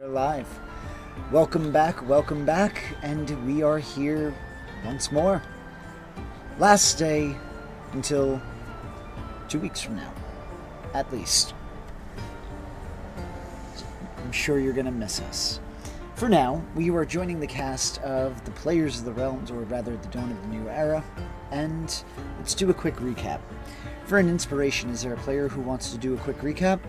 Live. Welcome back, and we are here once more. Last day until 2 weeks from now, at least. I'm sure you're gonna miss us. For now, we are joining the cast of the Players of the Realms, or rather the Dawn of the New Era, and let's do a quick recap. For an inspiration, is there a player who wants to do a quick recap?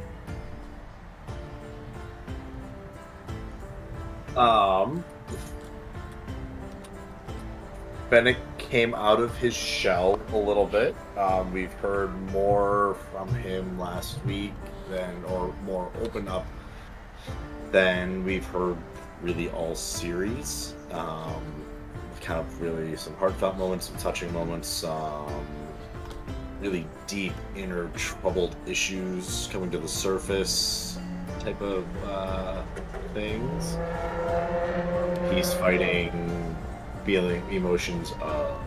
Fennec came out of his shell a little bit. We've heard more from him last week or more open up than we've heard really all series. Kind of really some heartfelt moments, some touching moments, really deep inner troubled issues coming to the surface type of things. He's fighting, feeling emotions of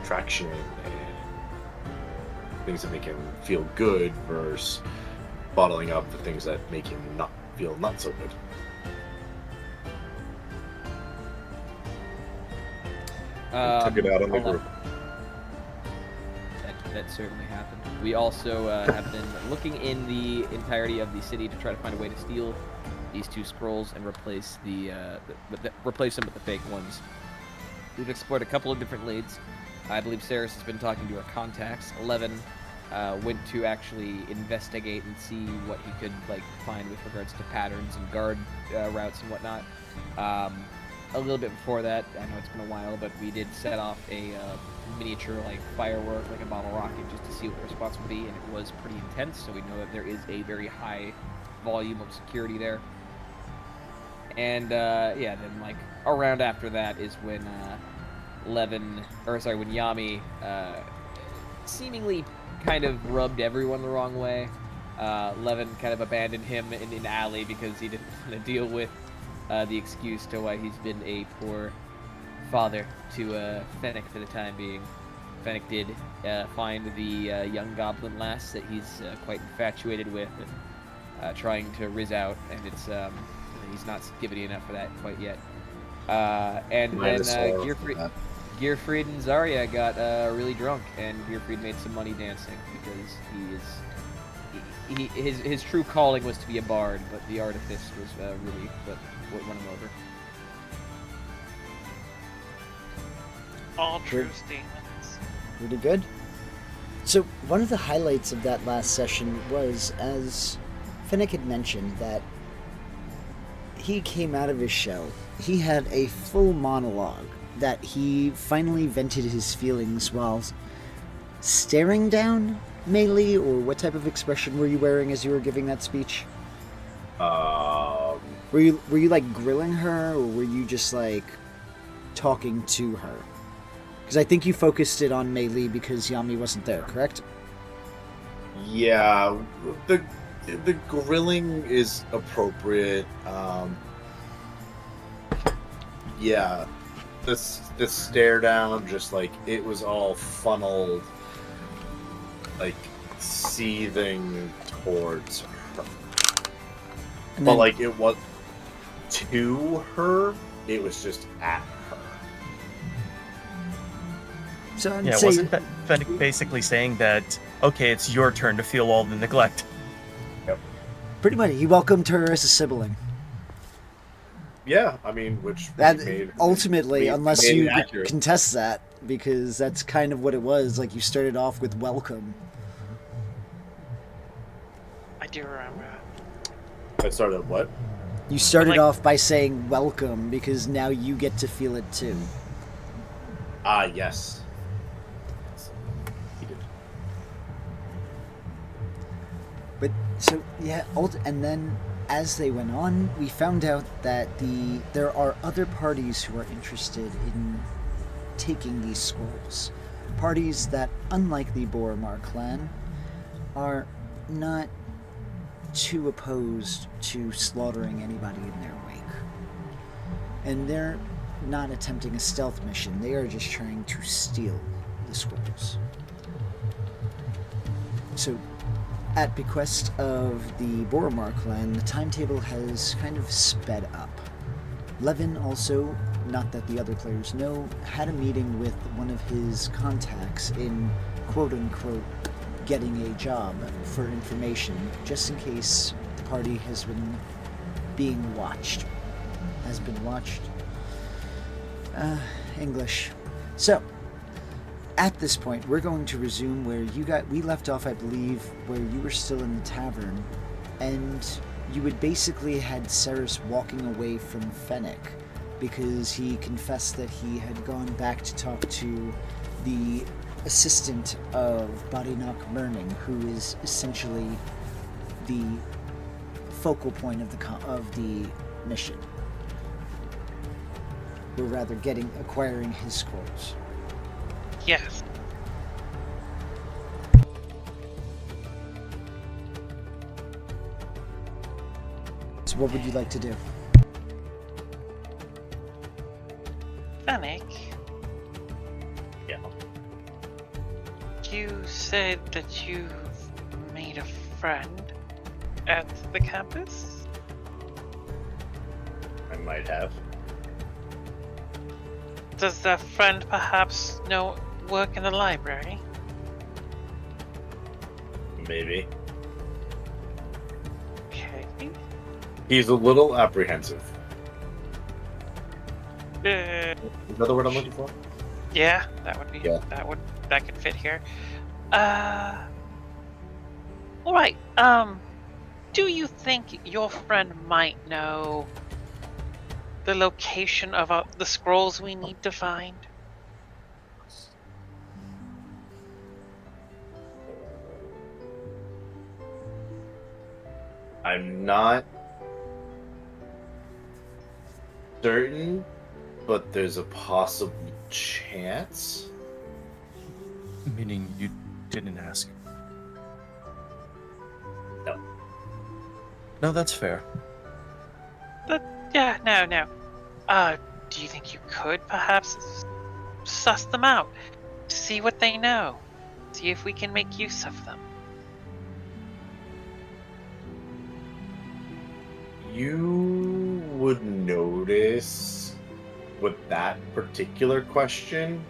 attraction and things that make him feel good versus bottling up the things that make him not feel not so good. Took it out on the group. That certainly happened. We also have been looking in the entirety of the city to try to find a way to steal these two scrolls and replace replace them with the fake ones. We've explored a couple of different leads. I believe Saris has been talking to our contacts. 11 went to actually investigate and see what he could find with regards to patterns and guard routes and whatnot. A little bit before that, I know it's been a while, but we did set off a miniature firework, like a bottle rocket, just to see what the response would be, and it was pretty intense. So we know that there is a very high volume of security there. And then around after that is when when Yami seemingly kind of rubbed everyone the wrong way. Levin kind of abandoned him in an alley because he didn't want to deal with the excuse to why he's been a poor father to Fennec for the time being. Fennec did find the young goblin lass that he's quite infatuated with and trying to riz out, and it's he's not giving enough for that quite yet. And then Gearfried and Zarya got really drunk, and Gearfried made some money dancing because his true calling was to be a bard, but the artifice was really what won him over. All true statements. Pretty good. So one of the highlights of that last session was, as Fennec had mentioned, that he came out of his shell. He had a full monologue that he finally vented his feelings while staring down Mei-Li, or what type of expression were you wearing as you were giving that speech? Were you grilling her, or were you just talking to her? Because I think you focused it on Mei-Li because Yami wasn't there, correct? Yeah, the grilling is appropriate. Yeah, this stare down, just it was all funneled, seething towards her. And but then, it was to her, it was just at her. so I'd Yeah, say, wasn't Fennec basically saying that, okay, it's your turn to feel all the neglect? pretty much, he welcomed her as a sibling. Yeah, I mean, which That made, ultimately, made, unless made you it accurate. contest that, because that's kind of what it was. You started off with welcome. I do remember. I started what? You started off by saying welcome because now you get to feel it too. Yes. He did. But so yeah, and then as they went on, we found out that there are other parties who are interested in taking these scrolls. Parties that, unlike the Boromar clan, are not too opposed to slaughtering anybody in their wake. And they're not attempting a stealth mission, they are just trying to steal the scrolls. So At bequest of the Boromar clan, the timetable has kind of sped up. Levin also, not that the other players know, had a meeting with one of his contacts in quote-unquote getting a job for information, just in case the party has been being watched. Has been watched. English. So, at this point, we're going to resume where we left off, I believe, where you were still in the tavern, and you had basically had Ceres walking away from Fennec because he confessed that he had gone back to talk to the assistant of Badinok Merning, who is essentially the focal point of the mission. Or rather, acquiring his scrolls. Yes. So what would you like to do? Fennec, Yeah. you said that you've made a friend at the campus? I might have. Does that friend perhaps work in the library? Maybe. Okay. He's a little apprehensive. Uh, Is that the word I'm looking for? yeah, that would be. Yeah. That could fit here. All right. Do you think your friend might know the location of the scrolls we need to find? I'm not certain, but there's a possible chance. Meaning you didn't ask. No. No, that's fair. Yeah, no. Do you think you could perhaps suss them out? See what they know. See if we can make use of them. You would notice with that particular question,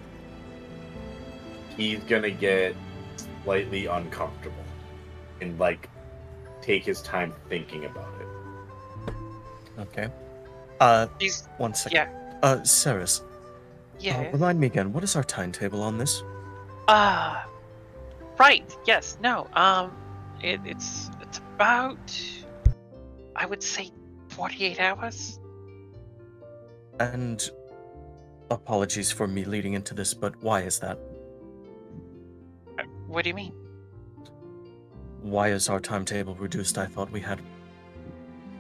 he's gonna get slightly uncomfortable and take his time thinking about it. Okay. He's 1 second. yeah, Ceres, yeah. remind me again, what is our timetable on this? Right. Yes. No. It's about, I would say, 48 hours. And apologies for me leading into this, but why is that? What do you mean? Why is our timetable reduced? I thought we had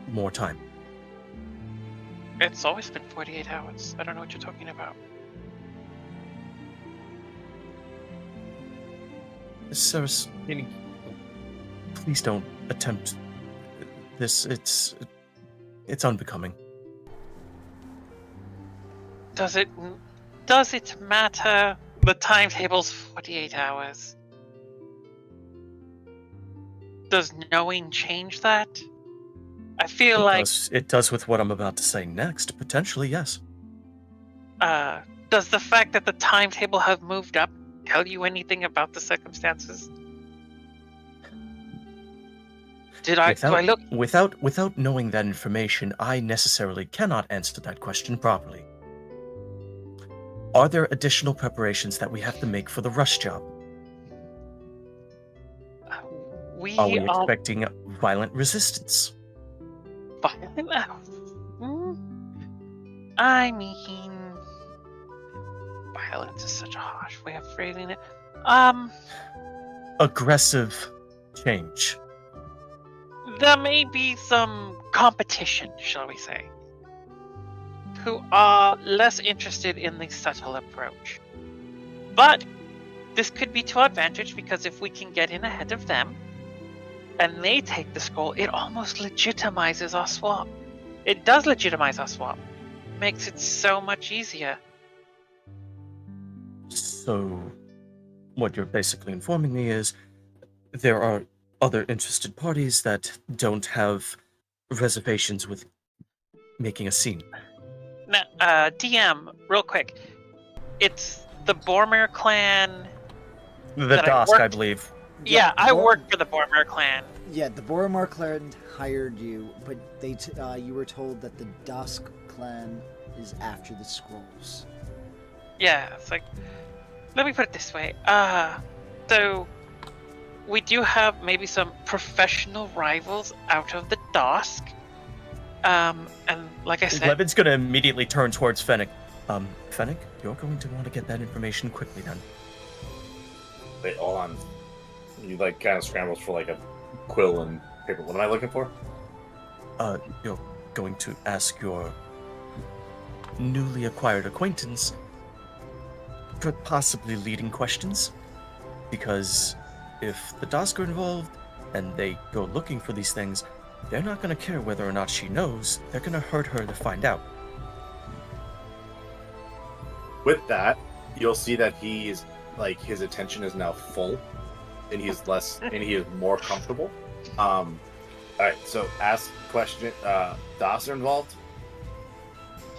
more time. It's always been 48 hours. I don't know what you're talking about. Ceres, please don't attempt this. It's unbecoming. Does it matter? The timetable's 48 hours. Does knowing change that? I feel like It does with what I'm about to say next. Potentially, yes. does the fact that the timetable have moved up tell you anything about the circumstances? Do I look? Without knowing that information, I necessarily cannot answer that question properly. Are there additional preparations that we have to make for the rush job? We Are we are expecting violent resistance? violent. I mean, violence is such a harsh way of phrasing it. Aggressive change. There may be some competition, shall we say, who are less interested in the subtle approach. But this could be to our advantage, because if we can get in ahead of them and they take the scroll, it almost legitimizes our swap. It does legitimize our swap. Makes it so much easier. So, what you're basically informing me is there are other interested parties that don't have reservations with making a scene. Now, DM, real quick. It's the Boromir clan. The That I Dusk, I worked- believe. Yeah, I Bor- work for the Boromir clan. Yeah, the Boromar clan hired you, but you were told that the Dusk clan is after the scrolls. Yeah, it's like, let me put it this way. So we do have maybe some professional rivals out of the Dusk. And like I said, Levin's gonna immediately turn towards Fennec. Fennec, you're going to want to get that information quickly then. Wait, hold on. He like kind of scrambles for like a quill and paper. What am I looking for? You're going to ask your newly acquired acquaintance for possibly leading questions. Because if the Dusk are involved and they go looking for these things, they're not going to care whether or not she knows. They're going to hurt her to find out. With that, you'll see that he's like his attention is now full, and he's less and he is more comfortable. All right, so ask question. DOS are involved.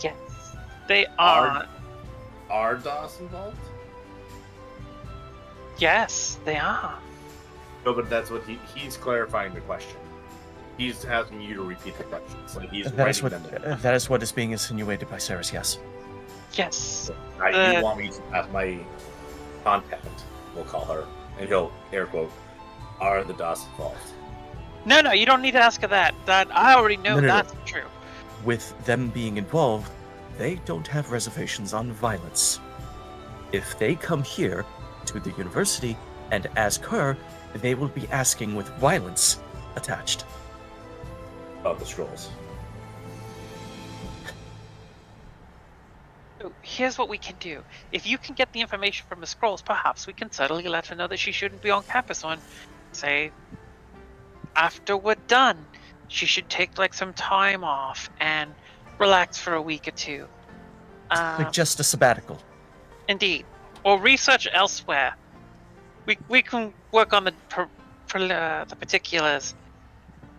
yes, they are. Are DOS involved? Yes, they are. No, but that's what he's clarifying the question. He's asking you to repeat the questions. Like he's That is writing what them down. that is what is being insinuated by Ceres. Yes. Yes. You want me to ask my contact, we'll call her, and he'll air quote, are the DOS involved? No, you don't need to ask her that. That I already know No. that's true. With them being involved, they don't have reservations on violence. If they come here to the university and ask her, they will be asking with violence attached. About the scrolls. So here's what we can do. If you can get the information from the scrolls, perhaps we can subtly let her know that she shouldn't be on campus on, say, after we're done, she should take like some time off and relax for a week or two. Like just a sabbatical. Indeed. Or research elsewhere. We can work on the particulars.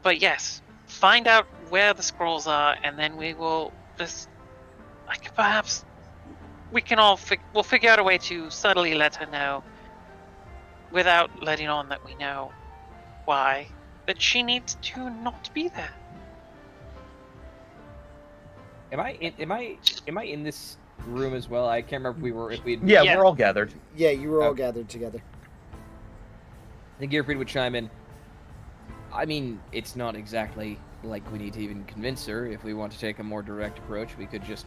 But yes, find out where the scrolls are, and then we will just, like, perhaps we can all we'll figure out a way to subtly let her know, without letting on that we know why, that she needs to not be there. Am I in this room as well? I can't remember if we. Yeah, Yeah. we're all gathered. Yeah, you were all Okay. gathered together. I think Gearfried would chime in. I mean, it's not exactly like we need to even convince her. If we want to take a more direct approach, we could just...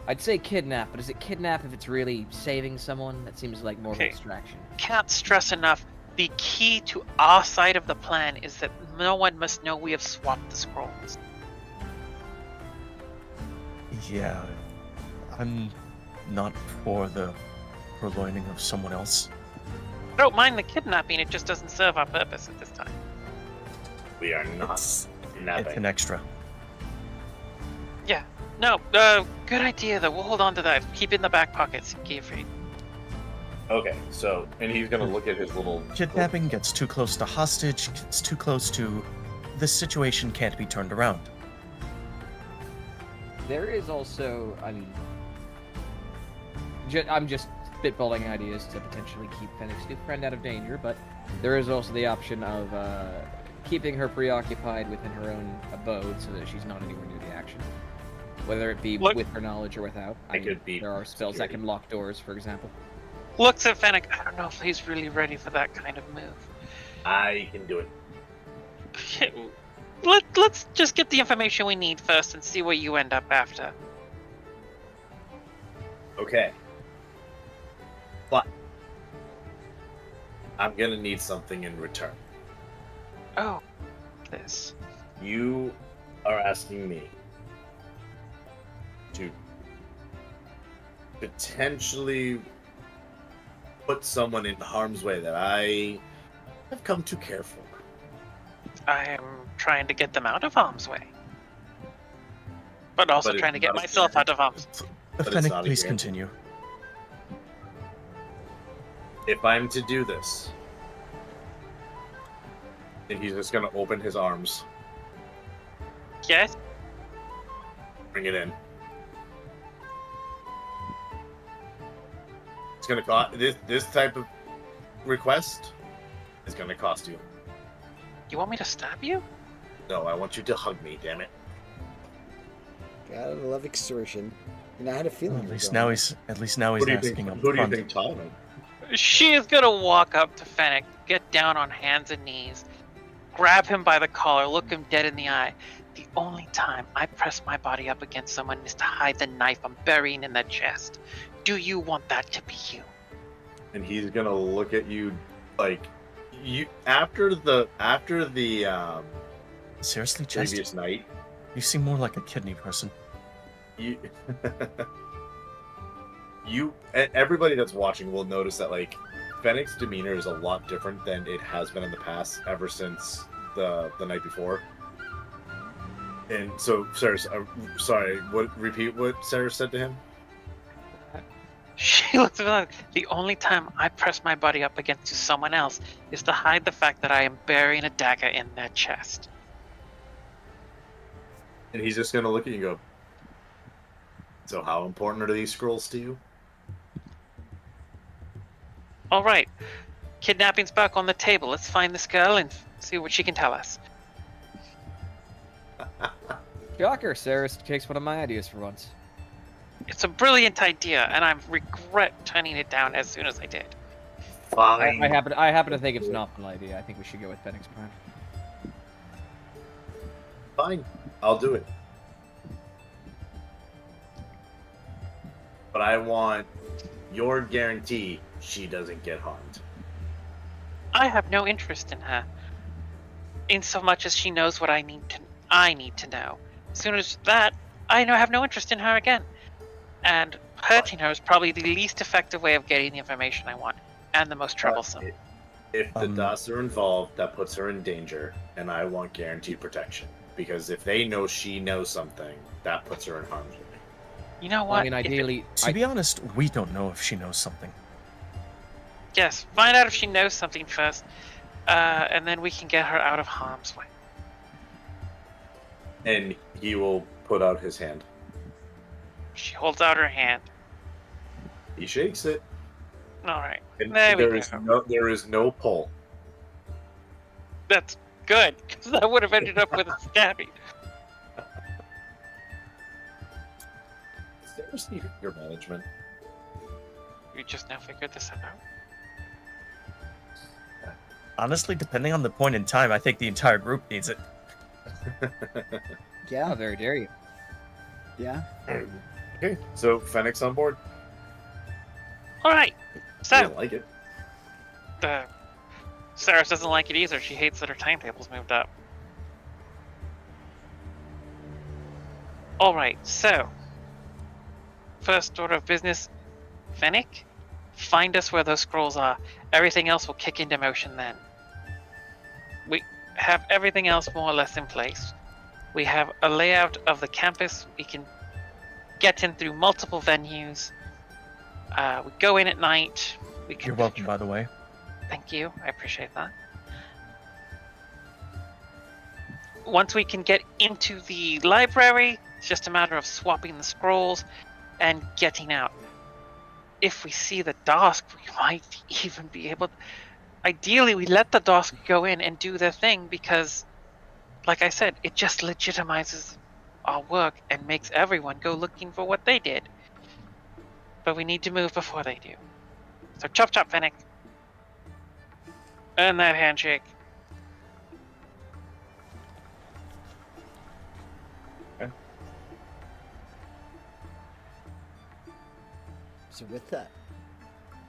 I'd say kidnap, but is it kidnap if it's really saving someone? That seems like more of Okay. a distraction. Can't stress enough, the key to our side of the plan is that no one must know we have swapped the scrolls. Yeah, I'm not for the purloining of someone else. I don't mind the kidnapping, it just doesn't serve our purpose at this time. We are not It's napping. an extra. No, good idea though. We'll hold on to that. Keep it in the back pockets, Gearfried. Okay, so and he's gonna look at his little Kidnapping gets too close to hostage, gets too close to this situation can't be turned around. There is also, I mean, I'm just spitballing ideas to potentially keep Fennec's new friend out of danger, but there is also the option of keeping her preoccupied within her own abode so that she's not anywhere near the action. Whether it be Look- with her knowledge or without. I It mean, could be there are spells that security. can lock doors, for example. Looks at Fennec. I don't know if he's really ready for that kind of move. I can do it. Let's just get the information we need first and see where you end up after. Okay. But I'm gonna need something in return. Oh, this. You are asking me to potentially put someone in harm's way that I have come to care for. I am trying to get them out of harm's way. But also But it's trying to get not a myself out of harm's it's Fennec, not a please guarantee. continue. If I'm to do this, And he's just gonna open his arms, Yes? bring it in. It's gonna cost this type of request is gonna cost you. You want me to stab you? No, I want you to hug me. Damn it. Gotta love extortion. And I had a feeling. Well, you were at going least now he's Who do you asking think? up Who do you front. think taught him? She is gonna walk up to Fennec, get down on hands and knees, grab him by the collar, look him dead in the eye. The only time I press my body up against someone is to hide the knife I'm burying in their chest. Do you want that to be you? And he's gonna look at you like you after the Seriously, Chest? previous night. You seem more like a kidney person. You everybody that's watching will notice that like Fennec's demeanor is a lot different than it has been in the past ever since the night before. And so Sarah, sorry, repeat what Sarah said to him? She looks at me like, the only time I press my body up against someone else is to hide the fact that I am burying a dagger in their chest. And he's just gonna look at you and go, so how important are these scrolls to you? All right, kidnapping's back on the table. Let's find this girl and see what she can tell us. Shocker, Sarah takes one of my ideas for once. It's a brilliant idea, and I regret turning it down as soon as I did. Fine. I happen to think it's an optimal idea. I think we should go with Fennec's plan. Fine, I'll do it. But I want your guarantee she doesn't get harmed. I have no interest in her, in so much as she knows what I need to know. As soon as that, I have no interest in her again. And hurting her is probably the least effective way of getting the information I want, and the most troublesome. If the Um, DOS are involved, that puts her in danger, and I want guaranteed protection. Because if they know she knows something, that puts her in harm's way. You know Well, what? I mean, ideally, To be honest, we don't know if she knows something. Yes, find out if she knows something first, and then we can get her out of harm's way. And he will put out his hand. She holds out her hand. He shakes it. All right, And There we there is no pull. that's good, because I would have ended up with a stabbing. Seriously, your management. We just now figured this out. Honestly, depending on the point in time, I think the entire group needs it. how Yeah, very dare you? yeah. Okay, so Fennec's on board. All right, He so didn't like it. Sarah doesn't like it either. She hates that her timetable's moved up. All right, so first order of business, Fennec, find us where those scrolls are. Everything else will kick into motion then. We have everything else more or less in place. We have a layout of the campus. We can get in through multiple venues. We go in at night. We can. You're welcome, by the way. Thank you. I appreciate that. Once we can get into the library, it's just a matter of swapping the scrolls and getting out. If we see the Dosk, we might even be able to... Ideally, we let the Dosk go in and do their thing because, like I said, it just legitimizes our work and makes everyone go looking for what they did. But we need to move before they do. So chop chop, Fennec. Earn that handshake. So with that,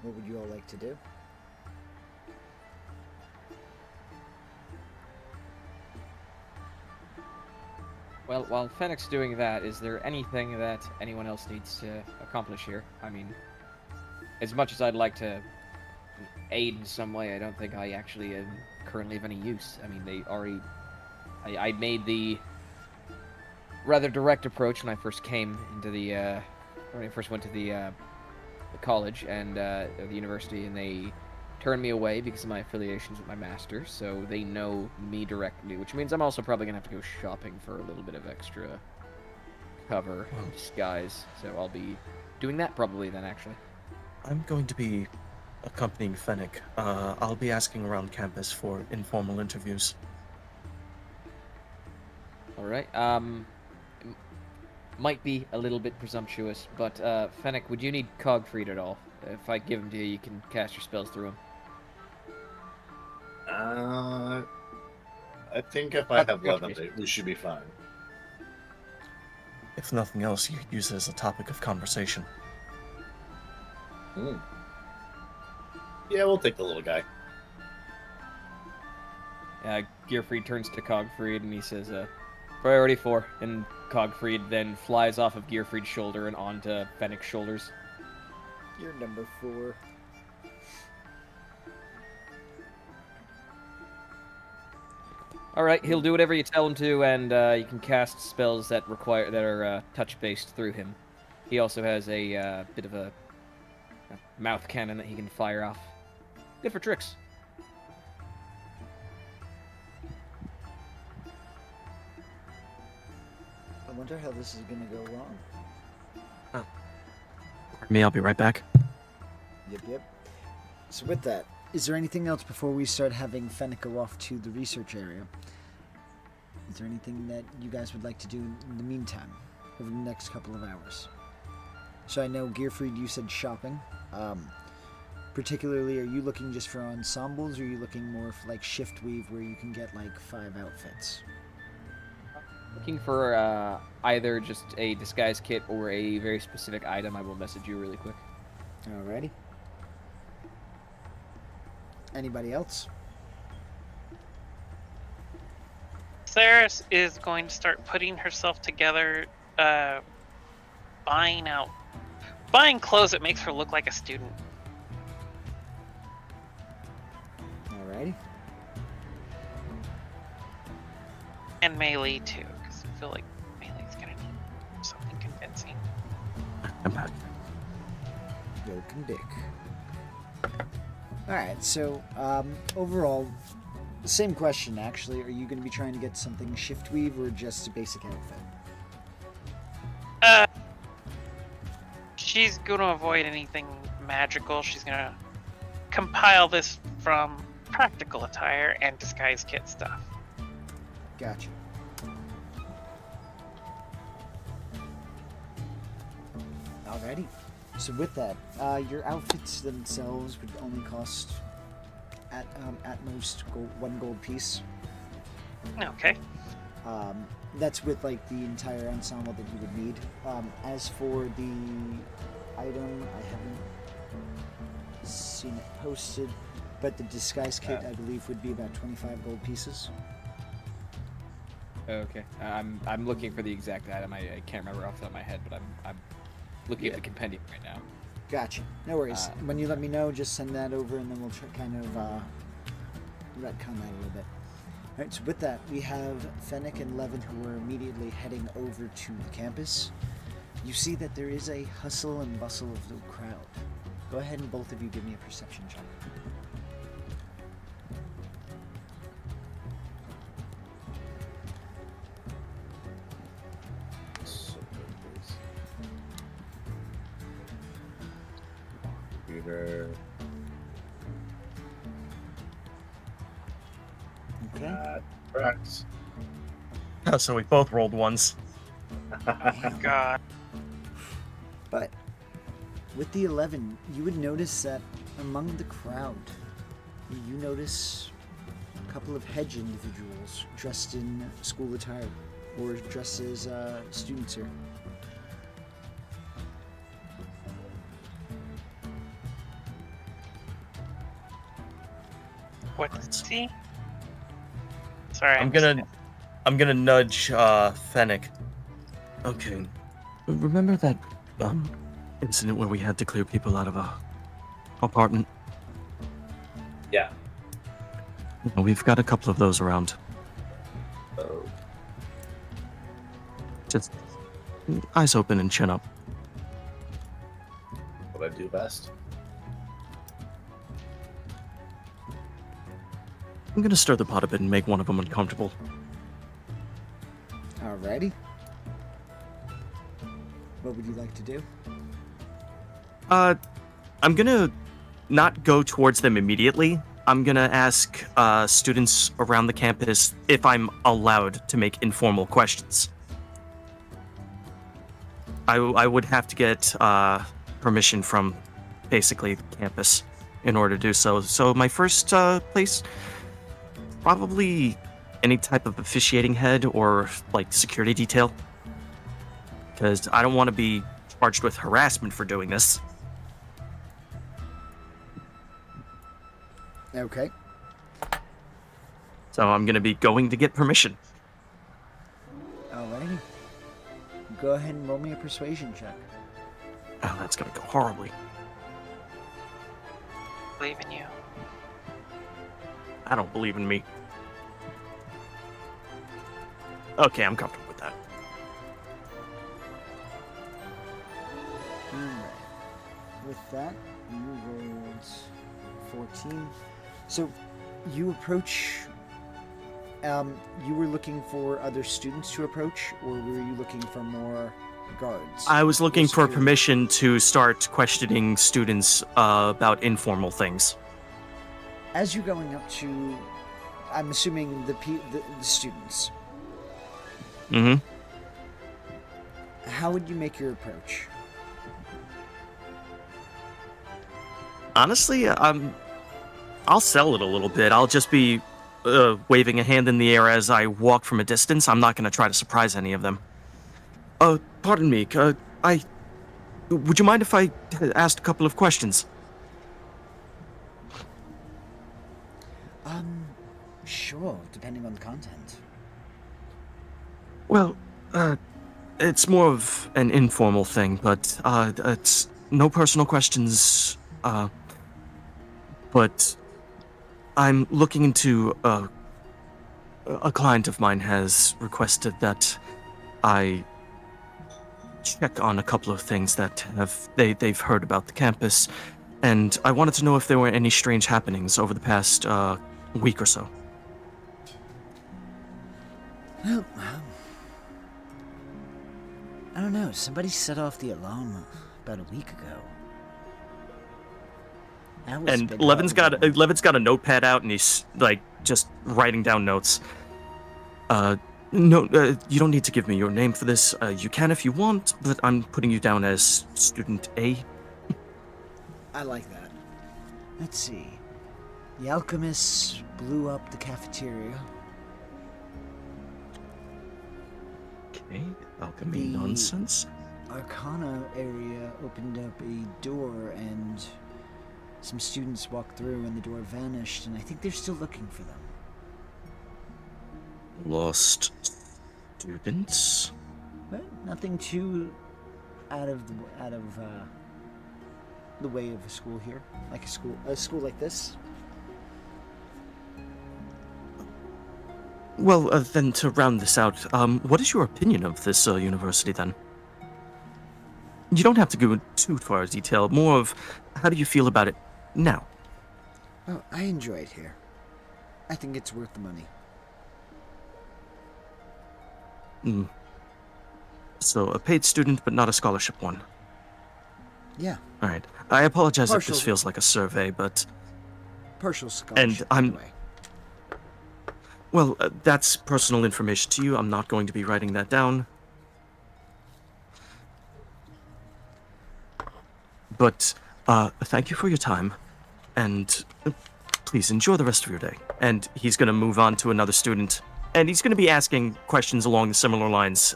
what would you all like to do? Well, while Fennec's doing that, is there anything that anyone else needs to accomplish here? I mean, as much as I'd like to aid in some way, I don't think I actually am currently of any use. I mean, they already... I made the rather direct approach when I first came into the... when I first went to the college and the university, and they turn me away because of my affiliations with my master, so they know me directly, which means I'm also probably gonna have to go shopping for a little bit of extra cover and disguise. So I'll be doing that probably then, actually. I'm going to be accompanying Fennec. I'll be asking around campus for informal interviews. All right. Might be a little bit presumptuous, but Fennec, would you need Cogfried at all? If I give him to you, you can cast your spells through him. I think if I have Gotcha. Levitate, we should be fine. If nothing else, you could use it as a topic of conversation. Hmm. Yeah, we'll take the little guy. Gearfried turns to Cogfried and he says, "Priority 4." And Cogfried then flies off of Gearfried's shoulder and onto Fennec's shoulders. You're number 4. All right, he'll do whatever you tell him to, and you can cast spells that are touch-based through him. He also has a bit of a mouth cannon that he can fire off. Good for tricks. I wonder how this is gonna go wrong. Pardon me, I'll be right back. Yep. So with that, is there anything else before we start having Fennec go off to the research area? Is there anything that you guys would like to do in the meantime, over the next couple of hours? So I know, Gearfried, you said shopping. Particularly, are you looking just for ensembles, or are you looking more for like shift weave where you can get like 5 outfits? Looking for either just a disguise kit or a very specific item. I will message you really quick. Alrighty. Anybody else? Ceres is going to start putting herself together, buying clothes that makes her look like a student. Alrighty. And Melee too, because I feel like Melee's gonna need something convincing. I'm back. Yoken Dick. Alright, so overall, same question actually. Are you going to be trying to get something shift weave or just a basic outfit? She's gonna avoid anything magical. She's gonna compile this from practical attire and disguise kit stuff. Gotcha. Alrighty. So with that, your outfits themselves would only cost at most 1 gold piece. Okay. That's with like the entire ensemble that you would need. As for the item, I haven't seen it posted, but the disguise kit I believe would be about 25 gold pieces. Okay. I'm looking for the exact item. I can't remember off the top of my head, but I'm looking at the compendium right now. Gotcha. No worries. When you let me know, just send that over, and then we'll kind of retcon that a little bit. All right. So with that, we have Fennec and Levin, who are immediately heading over to the campus. You see that there is a hustle and bustle of the crowd. Go ahead and both of you give me a perception check. Computer. Okay. Tracks. Oh, so we both rolled ones. God. But with the 11, you would notice that among the crowd, you notice a couple of hedge individuals dressed in school attire, or dressed as students here. What's he? Sorry. I'm gonna nudge Fennec. Okay. Remember that incident where we had to clear people out of a apartment? Yeah. Well, we've got a couple of those around. Oh. Just eyes open and chin up. What I do best. I'm gonna stir the pot a bit and make one of them uncomfortable. Alrighty. What would you like to do? I'm gonna not go towards them immediately. I'm gonna ask students around the campus if I'm allowed to make informal questions. I would have to get permission from basically the campus in order to do so. So my first place, probably any type of officiating head or like security detail, because I don't want to be charged with harassment for doing this. Okay. So I'm gonna be going to get permission. Alrighty. Go ahead and roll me a persuasion check. Oh, that's gonna go horribly. Believe in you. I don't believe in me. Okay, I'm comfortable with that. Alright. With that, you rolled 14. So, you approach. You were looking for other students to approach, or were you looking for more guards? I was looking for security? permission to start questioning students about informal things. As you're going up to, I'm assuming the students. Mm-hmm. How would you make your approach? Honestly, I'll sell it a little bit. I'll just be waving a hand in the air as I walk from a distance. I'm not going to try to surprise any of them. Pardon me. Would you mind if I asked a couple of questions? Sure, depending on the content. Well, it's more of an informal thing, but it's no personal questions. But I'm looking into a client of mine has requested that I check on a couple of things that they've heard about the campus, and I wanted to know if there were any strange happenings over the past week or so. Well, I don't know. Somebody set off the alarm about a week ago. That was a And big Levin's problem. got a notepad out, and he's like just writing down notes. No, you don't need to give me your name for this. You can if you want, but I'm putting you down as student A. I like that. Let's see. The alchemists blew up the cafeteria. Okay, alchemy The- nonsense. Arcana area opened up a door and some students walked through and the door vanished, and I think they're still looking for them. Lost students. But nothing too out of the way of a school here, like a school like this. Well, then to round this out, what is your opinion of this university then? You don't have to go into too far detail. More of how do you feel about it now? Oh, I enjoy it here. I think it's worth the money. Hmm. So a paid student, but not a scholarship one. Yeah, All right. I apologize if this Partial. feels like a survey, but partial scholarship. I'm- anyway. well, that's personal information to you. I'm not going to be writing that down. But thank you for your time, and please enjoy the rest of your day. And he's going to move on to another student, and he's going to be asking questions along the similar lines,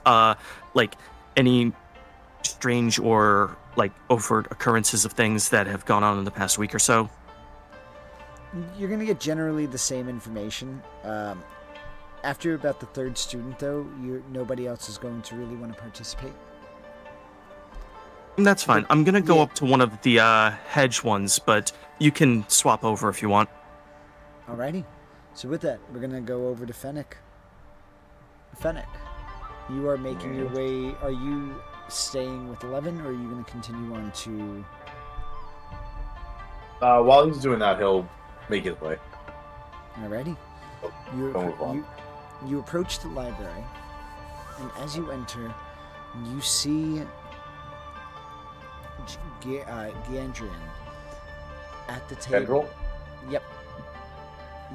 like any strange or like overt occurrences of things that have gone on in the past week or so. You're gonna get generally the same information. After about the third student, though, nobody else is going to really want to participate. And that's fine. I'm going to go Yeah. up to one of the hedge ones, but you can swap over if you want. Alrighty. So with that, we're gonna go over to Fennec. Fennec, you are making your way. Are you staying with 11, or are you gonna continue on to? While he's doing that, he'll make his way. Alrighty. You, Don't move on. you approach the library, and as you enter, you see Giandrian at the table. Tendril? Yep.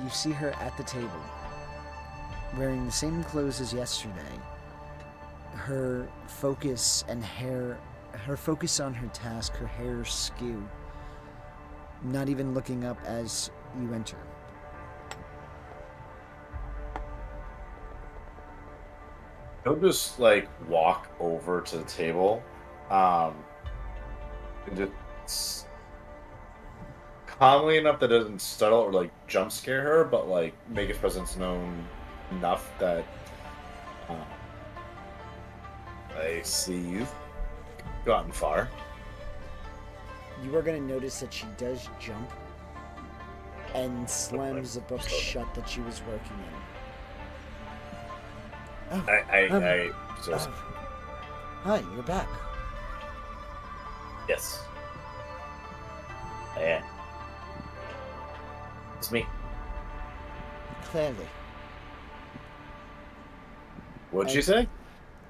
You see her at the table, wearing the same clothes as yesterday. Her focus on her task, her hair skew, not even looking up as you enter. He'll just like walk over to the table, and just calmly enough that it doesn't startle or like jump scare her, but like make his presence known enough that I see you've gotten far. You are going to notice that she does jump and slams the book shut that she was working in. Oh, hi, you're back. Yes. I am. It's me. Clearly. What'd she say?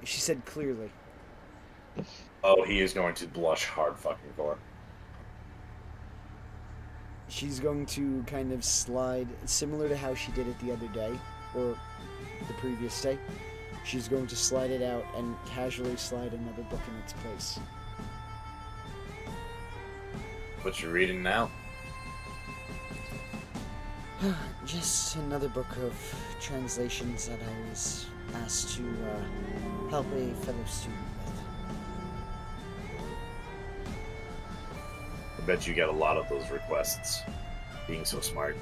She said clearly. Oh, he is going to blush hard fucking for. She's going to kind of slide, similar to how she did it the other day, or the previous day. She's going to slide it out and casually slide another book in its place. What you reading now? Just another book of translations that I was asked to help a fellow student with. I bet you get a lot of those requests, being so smart.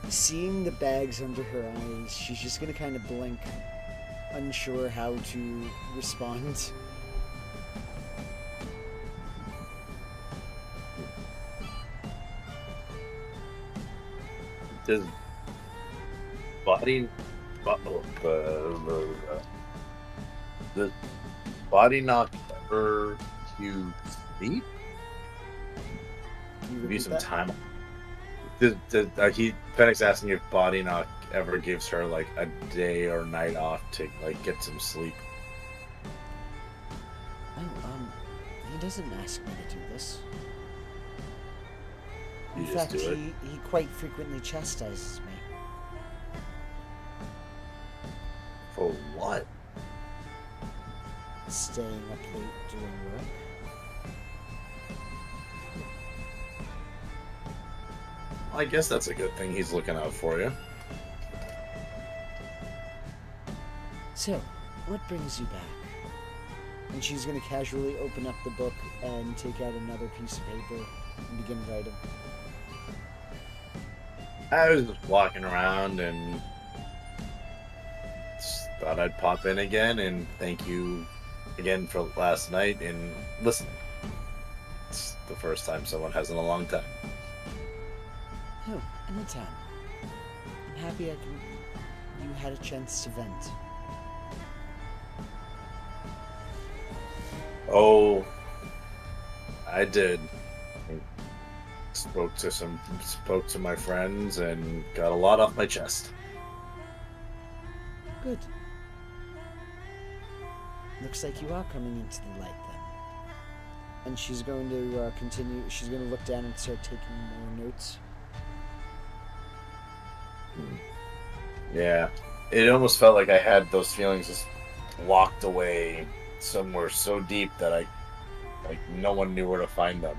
Seeing the bags under her eyes, she's just gonna kind of blink, unsure how to respond. Does body, the body not ever you sleep? Can you Give you repeat some that? time. Fennec's asking if body knock ever gives her like a day or night off to like get some sleep. Oh, he doesn't ask me to do this. You In just fact, do it. he quite frequently chastises me. For what? Staying up late doing work. I guess that's a good thing. He's looking out for you. So, what brings you back? And she's gonna casually open up the book and take out another piece of paper and begin writing. I was just walking around and just thought I'd pop in again and thank you again for last night and listening. It's the first time someone has in a long time. Oh, anytime. I'm happy you had a chance to vent. Oh, I did. Spoke to my friends and got a lot off my chest. Good. Looks like you are coming into the light then. And she's going to continue. She's going to look down and start taking more notes. Yeah, it almost felt like I had those feelings just locked away somewhere so deep that like no one knew where to find them.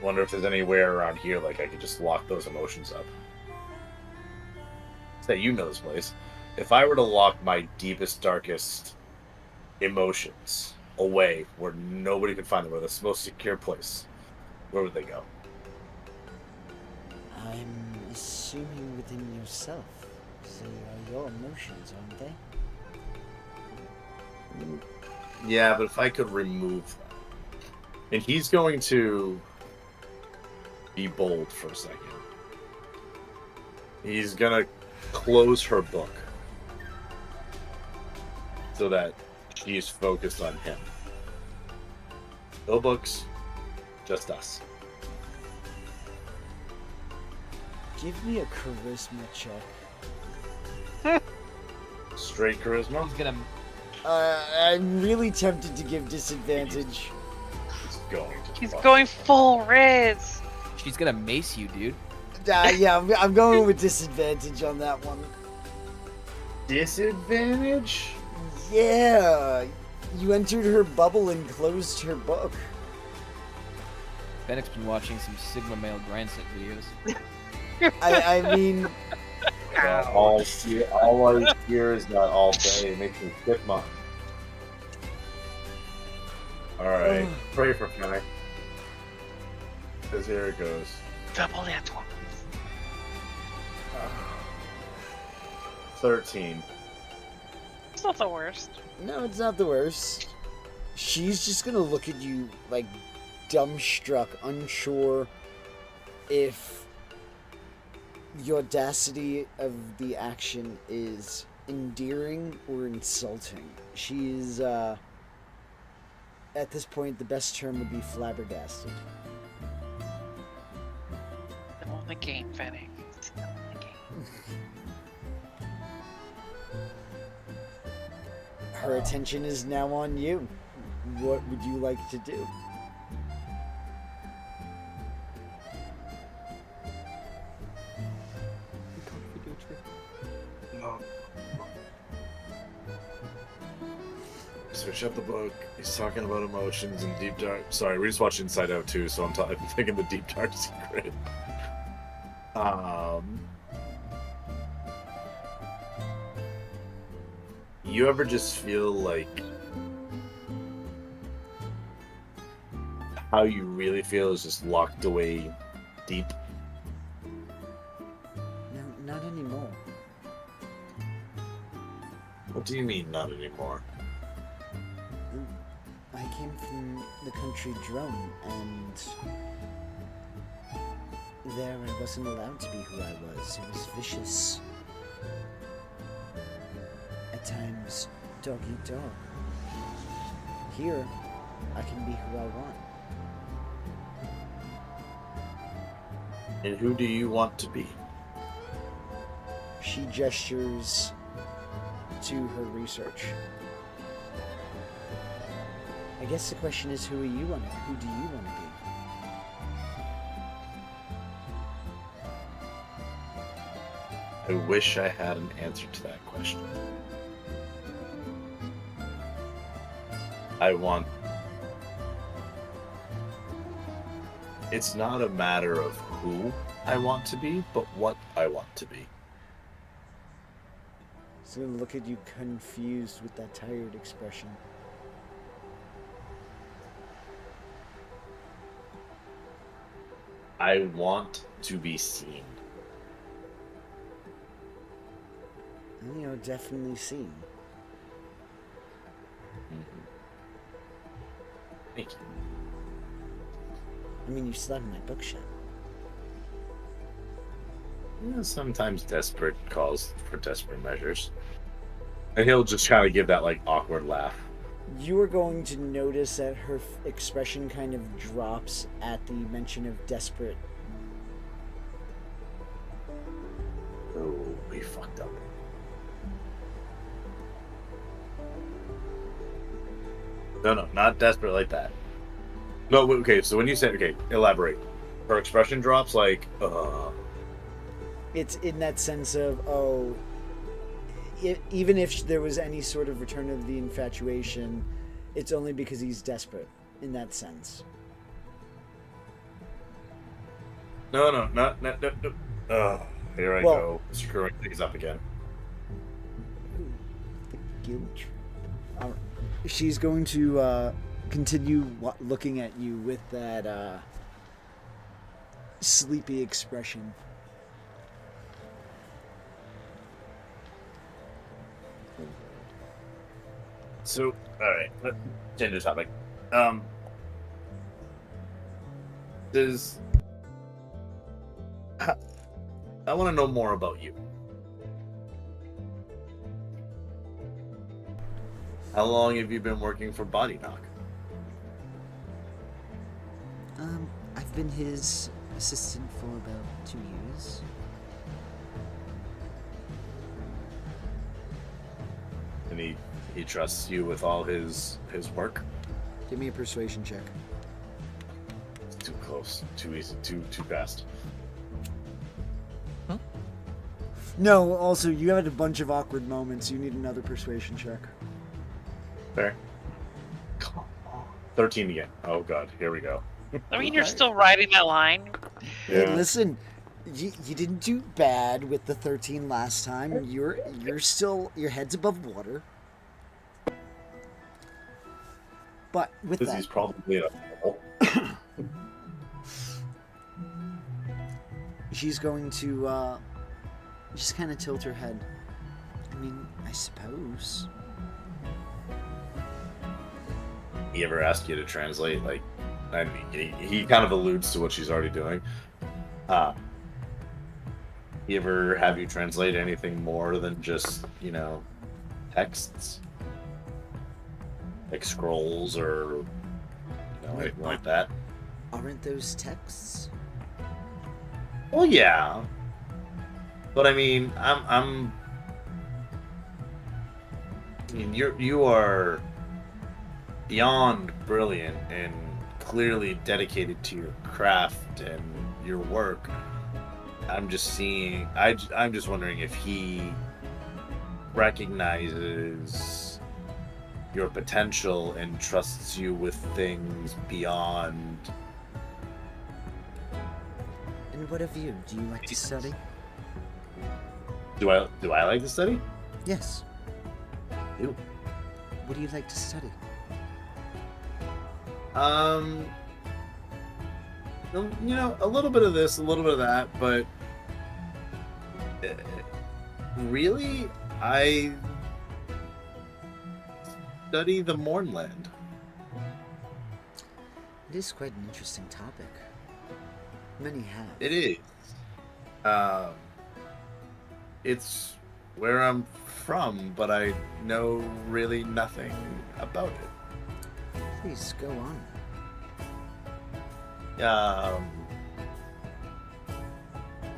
Wonder if there's anywhere around here like I could just lock those emotions up. Say, you know this place. If I were to lock my deepest, darkest emotions away where nobody could find them, where the most secure place, where would they go? I'm assuming within yourself. They are your emotions, aren't they? Yeah, but if I could remove them. And he's going to be bold for a second. He's gonna close her book so that She's focused on him. No books, just us. Give me a charisma check. Straight charisma. He's gonna. I'm really tempted to give disadvantage. He's going to. He's fuck. going full Riz. She's gonna mace you, dude. Yeah, I'm going with disadvantage on that one. Disadvantage? Yeah, you entered her bubble and closed her book. Fennec's been watching some Sigma male grandson videos. I mean, All I hear is that all day. It makes me sick, mom. Alright, pray for Fennec. Because here it goes. Double that one. 13. It's not the worst. no, it's not the worst. She's just gonna look at you like dumbstruck, unsure if the audacity of the action is endearing or insulting. She is, at this point, the best term would be flabbergasted. Still in the game, Fennec. Still in the game. Her attention is now on you. What would you like to do? Switch up the book. He's talking about emotions and deep dark. Sorry, we just watched Inside Out too, so I'm thinking the deep dark secret. You ever just feel like how you really feel is just locked away deep? No, not anymore. What do you mean, not anymore? I came from the country Drone, and there I wasn't allowed to be who I was. It was vicious. At times, dog eat dog. Here, I can be who I want. And who do you want to be? She gestures to her research. I guess the question is, who do you want to be? I wish I had an answer to that question. It's not a matter of who I want to be, but what I want to be. He's gonna look at you confused with that tired expression. I want to be seen. You know, definitely seen. Thank you. I mean, you slept in my bookshop. Yeah, sometimes desperate calls for desperate measures. And he'll just kind of give that like awkward laugh. You are going to notice that her expression kind of drops at the mention of desperate. Oh, we fucked up. No, not desperate like that. No, okay, so when you said, okay, elaborate. Her expression drops like, It's in that sense of, oh, even if there was any sort of return of the infatuation, it's only because he's desperate, in that sense. No. Here I go, screwing things up again. The guilt trip. All right. She's going to continue looking at you with that sleepy expression. So, alright, let's change the topic. I want to know more about you. How long have you been working for Body Knock? I've been his assistant for about 2 years. And he trusts you with all his work? Give me a persuasion check. It's too close, too easy, too fast. No, also, you had a bunch of awkward moments. You need another persuasion check. Fair. 13 again. Oh god, here we go. I mean, you're still riding that line. Hey, listen, you didn't do bad with the 13 last time. You're still, your head's above water. But with This that, is probably a she's going to just kind of tilt her head. I mean, I suppose. He ever asked you to translate? Like, I mean, he kind of alludes to what she's already doing. He ever have you translate anything more than just, texts? Like scrolls or anything like that? Aren't those texts? Well, yeah. But I mean, I mean, you are beyond brilliant and clearly dedicated to your craft and your work. I'm just wondering if he recognizes your potential and trusts you with things beyond. And what of you? Do you like to study? Do I like to study? Yes. Ew. What do you like to study? A little bit of this, a little bit of that, but really, I study the Mornland. It is quite an interesting topic. Many have. It is. It's where I'm from, but I know really nothing about it. Please go on.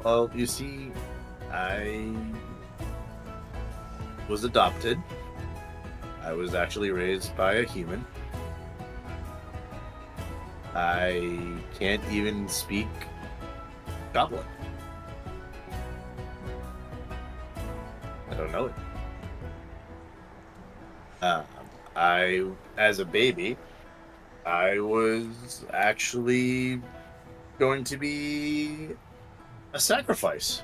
Well, you see, I was adopted. I was actually raised by a human. I can't even speak Goblin. I don't know it. As a baby, I was actually going to be a sacrifice.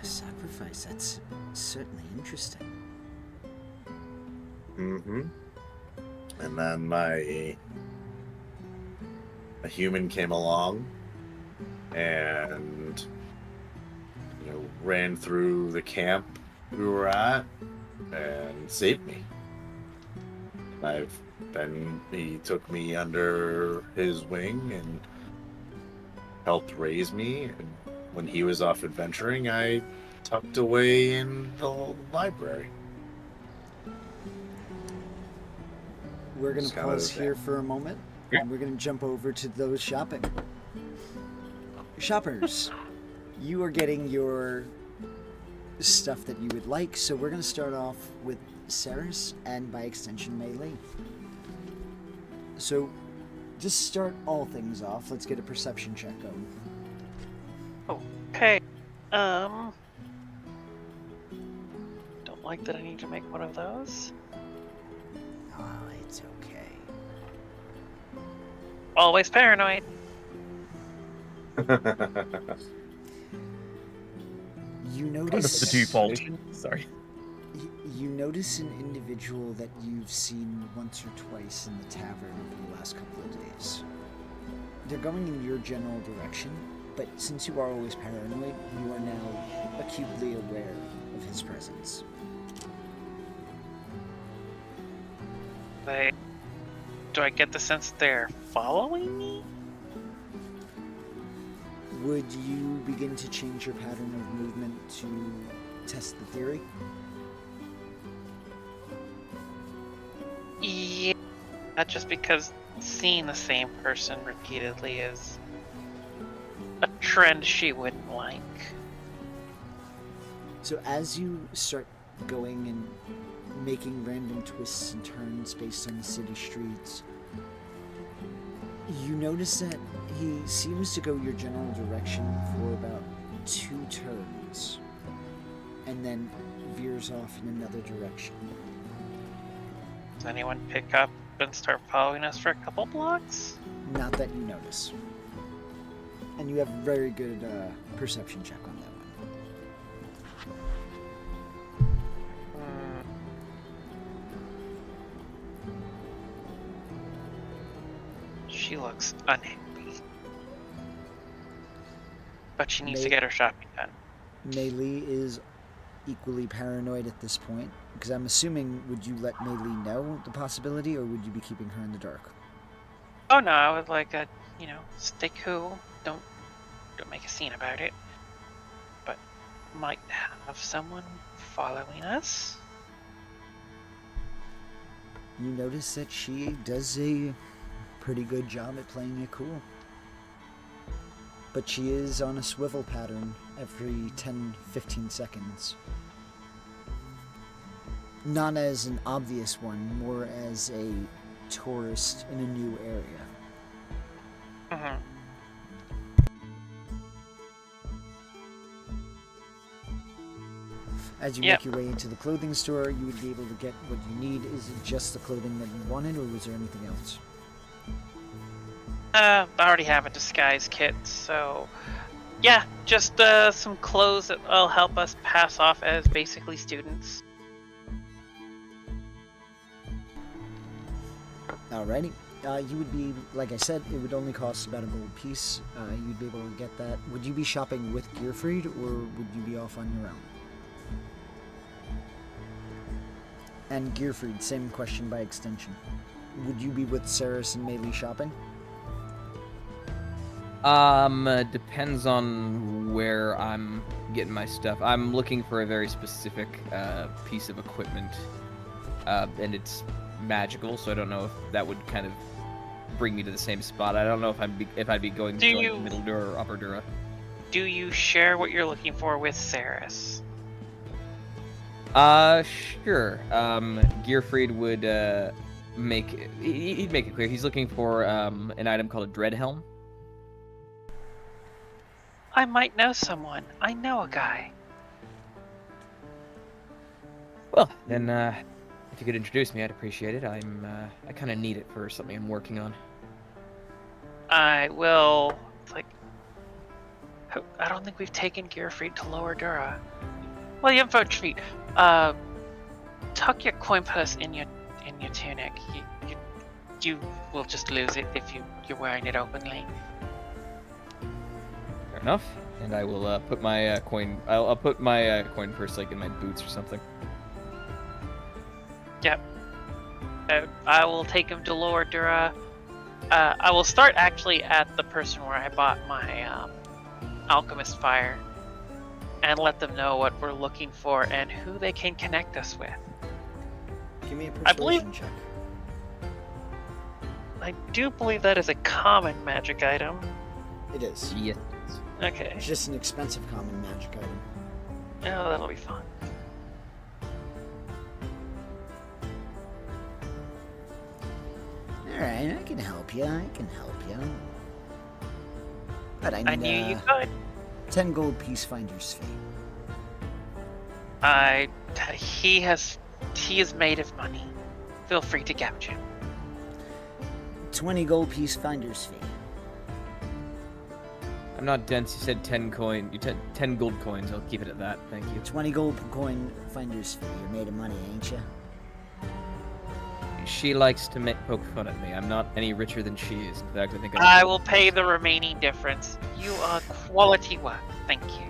A sacrifice? That's certainly interesting. Mm-hmm. And then a human came along and ran through the camp we were at and saved me. He took me under his wing and helped raise me, and when he was off adventuring, I tucked away in the library. We're going It's to kind of pause the here for a moment, and we're going to jump over to those shopping. Shoppers, you are getting your stuff that you would like, so we're going to start off with Saris and, by extension, Melee. So, just start all things off. Let's get a perception check going. Okay. Don't like that I need to make one of those. Oh, it's okay. Always paranoid. You Kind of notice the default. Sorry. You notice an individual that you've seen once or twice in the tavern over the last couple of days. They're going in your general direction, but since you are always paranoid, you are now acutely aware of his presence. Do I get the sense they're following me? Would you begin to change your pattern of movement to test the theory? Not just because seeing the same person repeatedly is a trend she wouldn't like. So as you start going and making random twists and turns based on the city streets, you notice that he seems to go your general direction for about 2 turns, and then veers off in another direction. Does anyone pick up and start following us for a couple blocks? Not that you notice. And you have a very good perception check on that one. She looks unhappy. But she needs to May- get her shopping done. Mei Li is equally paranoid at this point, because I'm assuming, would you let Mei Li know the possibility, or would you be keeping her in the dark? Oh no, I would like stay cool. Don't make a scene about it. But might have someone following us. You notice that she does a pretty good job at playing it cool. But she is on a swivel pattern every 10-15 seconds. Not as an obvious one, more as a tourist in a new area. Mm-hmm. As you Yep. make your way into the clothing store, you would be able to get what you need. Is it just the clothing that you wanted, or was there anything else? I already have a disguise kit, so yeah, just some clothes that will help us pass off as basically students. Alrighty. You would be, like I said, it would only cost about a gold piece. You'd be able to get that. Would you be shopping with Gearfried, or would you be off on your own? And Gearfried, same question by extension. Would you be with Saris and Mei Li shopping? Depends on where I'm getting my stuff. I'm looking for a very specific piece of equipment, and it's magical, so I don't know if that would kind of bring me to the same spot. I don't know if I'd be going Do to you- Middle Dura or Upper Dura. Do you share what you're looking for with Saris? Sure. Gearfried would he'd make it clear he's looking for an item called a dread helm. I might know someone. I know a guy. Well, then if you could introduce me, I'd appreciate it. I kind of need it for something I'm working on. I will. It's like, I don't think we've taken Gearfried to Lower Dura. Well, you have vouch feet. Tuck your coin purse in your tunic. You will just lose it if you're wearing it openly. Fair enough. And I will put my coin. I'll put my coin purse like in my boots or something. Yep. I will take him to Lower Dura. I will start actually at the person where I bought my Alchemist Fire, and let them know what we're looking for and who they can connect us with. Give me a I believe- persuasion check. I do believe that is a common magic item. It is. Yes. Okay. It's just an expensive common magic item. Oh, that'll be fun. Alright, I can help you. But I I need knew you could. 10 gold piece finder's fee. He is made of money. Feel free to gouge him. 20 gold piece finder's fee. I'm not dense. You said 10 coin. You 10 gold coins. I'll keep it at that. Thank you. 20 gold coin finder's fee. You're made of money, ain't you? She likes to poke fun at me. I'm not any richer than she is. In fact, I think I will pay the remaining difference. You are quality work. Thank you.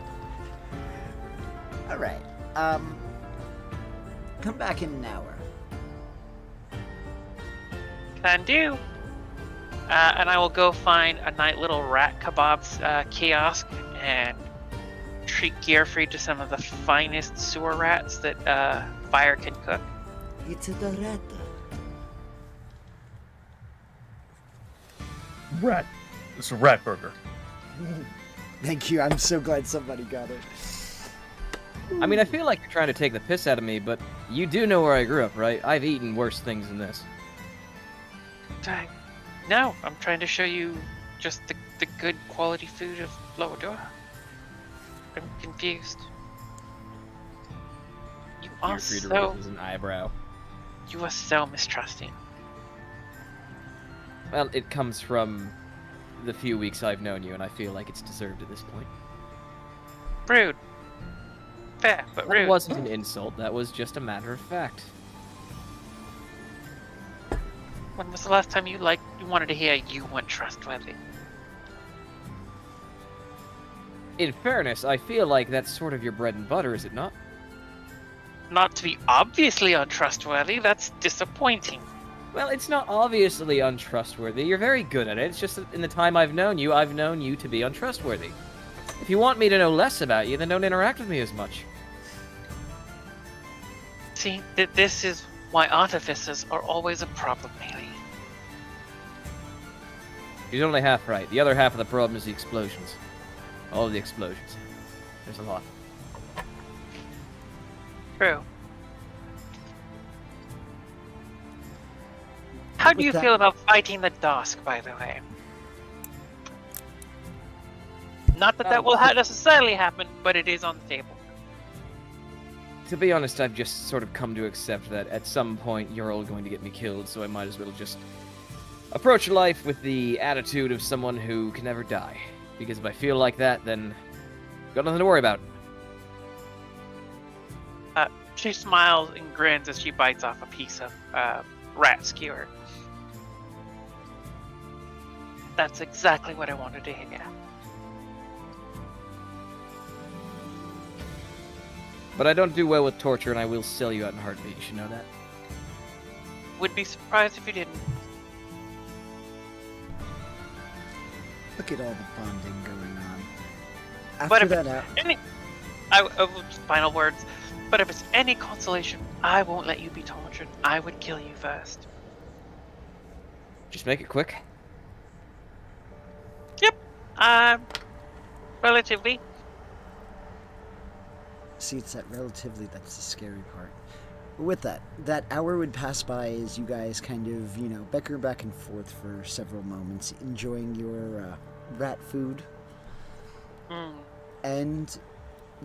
Alright. Come back in an hour. Can do. And I will go find a nice little rat kebabs kiosk and treat Gearfried to some of the finest sewer rats that Fire can cook. It's a dorata. rat. It's a rat burger. Thank you. I'm so glad somebody got it. I mean, I feel like you're trying to take the piss out of me, but you do know where I grew up, right? I've eaten worse things than this. Dang. No, I'm trying to show you just the good quality food of Lower Dora. I'm confused. You are Gearfried so raises an eyebrow. you are so mistrusting. Well, it comes from the few weeks I've known you, and I feel like it's deserved at this point. Rude. Fair, but That rude. wasn't an insult. That was just a matter of fact. When was the last time you wanted to hear you weren't trustworthy? In fairness, I feel like that's sort of your bread and butter, is it not? Not to be obviously untrustworthy, that's disappointing. Well, it's not obviously untrustworthy. You're very good at it. It's just that in the time I've known you to be untrustworthy. If you want me to know less about you, then don't interact with me as much. See, this is why artificers are always a problem, Haley. You're only half right. The other half of the problem is the explosions. All of the explosions. There's a lot. True. How do With you that- feel about fighting the Dusk, by the way? Not that that will necessarily happen, but it is on the table. To be honest, I've just sort of come to accept that at some point you're all going to get me killed, so I might as well just approach life with the attitude of someone who can never die. Because if I feel like that, then I've got nothing to worry about. She smiles and grins as she bites off a piece of rat skewer. That's exactly what I wanted to hear. But I don't do well with torture, and I will sell you out in a heartbeat. You should know that. Would be surprised if you didn't. Look at all the bonding going on. But After if that, final words. But if it's any consolation, I won't let you be tortured. I would kill you first. Just make it quick. Relatively. see, it's that relatively that's the scary part. But with that hour would pass by as you guys kind of, bicker back and forth for several moments, enjoying your rat food. And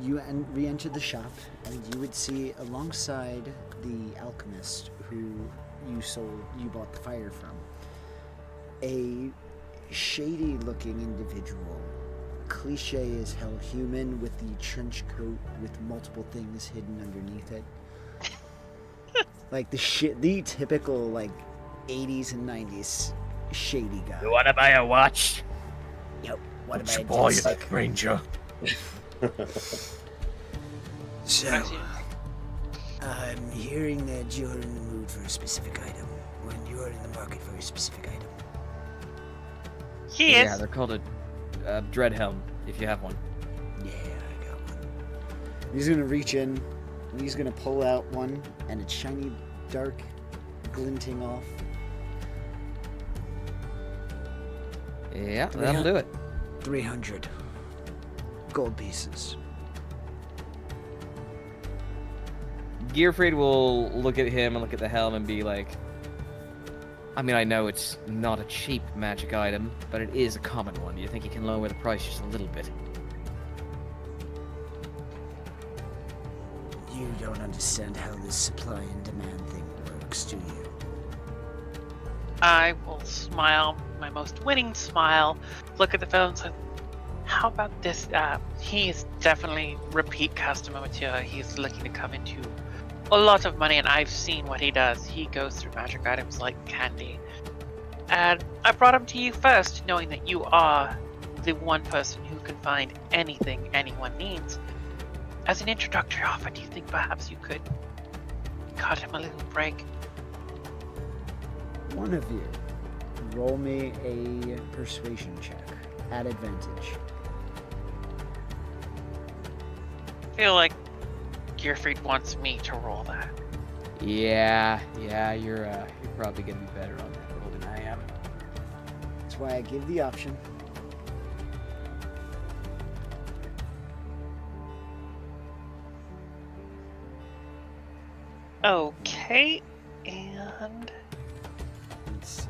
you re-enter the shop, and you would see alongside the alchemist who you bought the fire from, a shady-looking individual, cliche as hell human with the trench coat with multiple things hidden underneath it, like the typical 80s and 90s shady guy. You wanna buy a watch? Yep. What What's about boy, this? Ranger? So, I'm hearing that you're in the mood for a specific item. When you're in the market for a specific item. He Yeah, is. they're called a dread helm, if you have one. Yeah, I got one. He's gonna reach in, and he's gonna pull out one, and it's shiny, dark, glinting off. Yeah, that'll do it. 300 gold pieces. Gearfried will look at him and look at the helm and be like, I mean, I know it's not a cheap magic item, but it is a common one. Do you think you can lower the price just a little bit? You don't understand how this supply and demand thing works, do you? I will smile, my most winning smile, look at the fellow and say, how about this? He is definitely repeat customer material. He's looking to come into a lot of money, and I've seen what he does. He goes through magic items like candy. And I brought him to you first, knowing that you are the one person who can find anything anyone needs. As an introductory offer, do you think perhaps you could cut him a little break? One of you, roll me a persuasion check at advantage. I feel like Gearfried wants me to roll that. Yeah, you're probably gonna be better on that roll than I am. That's why I give the option. Okay, and Let's see.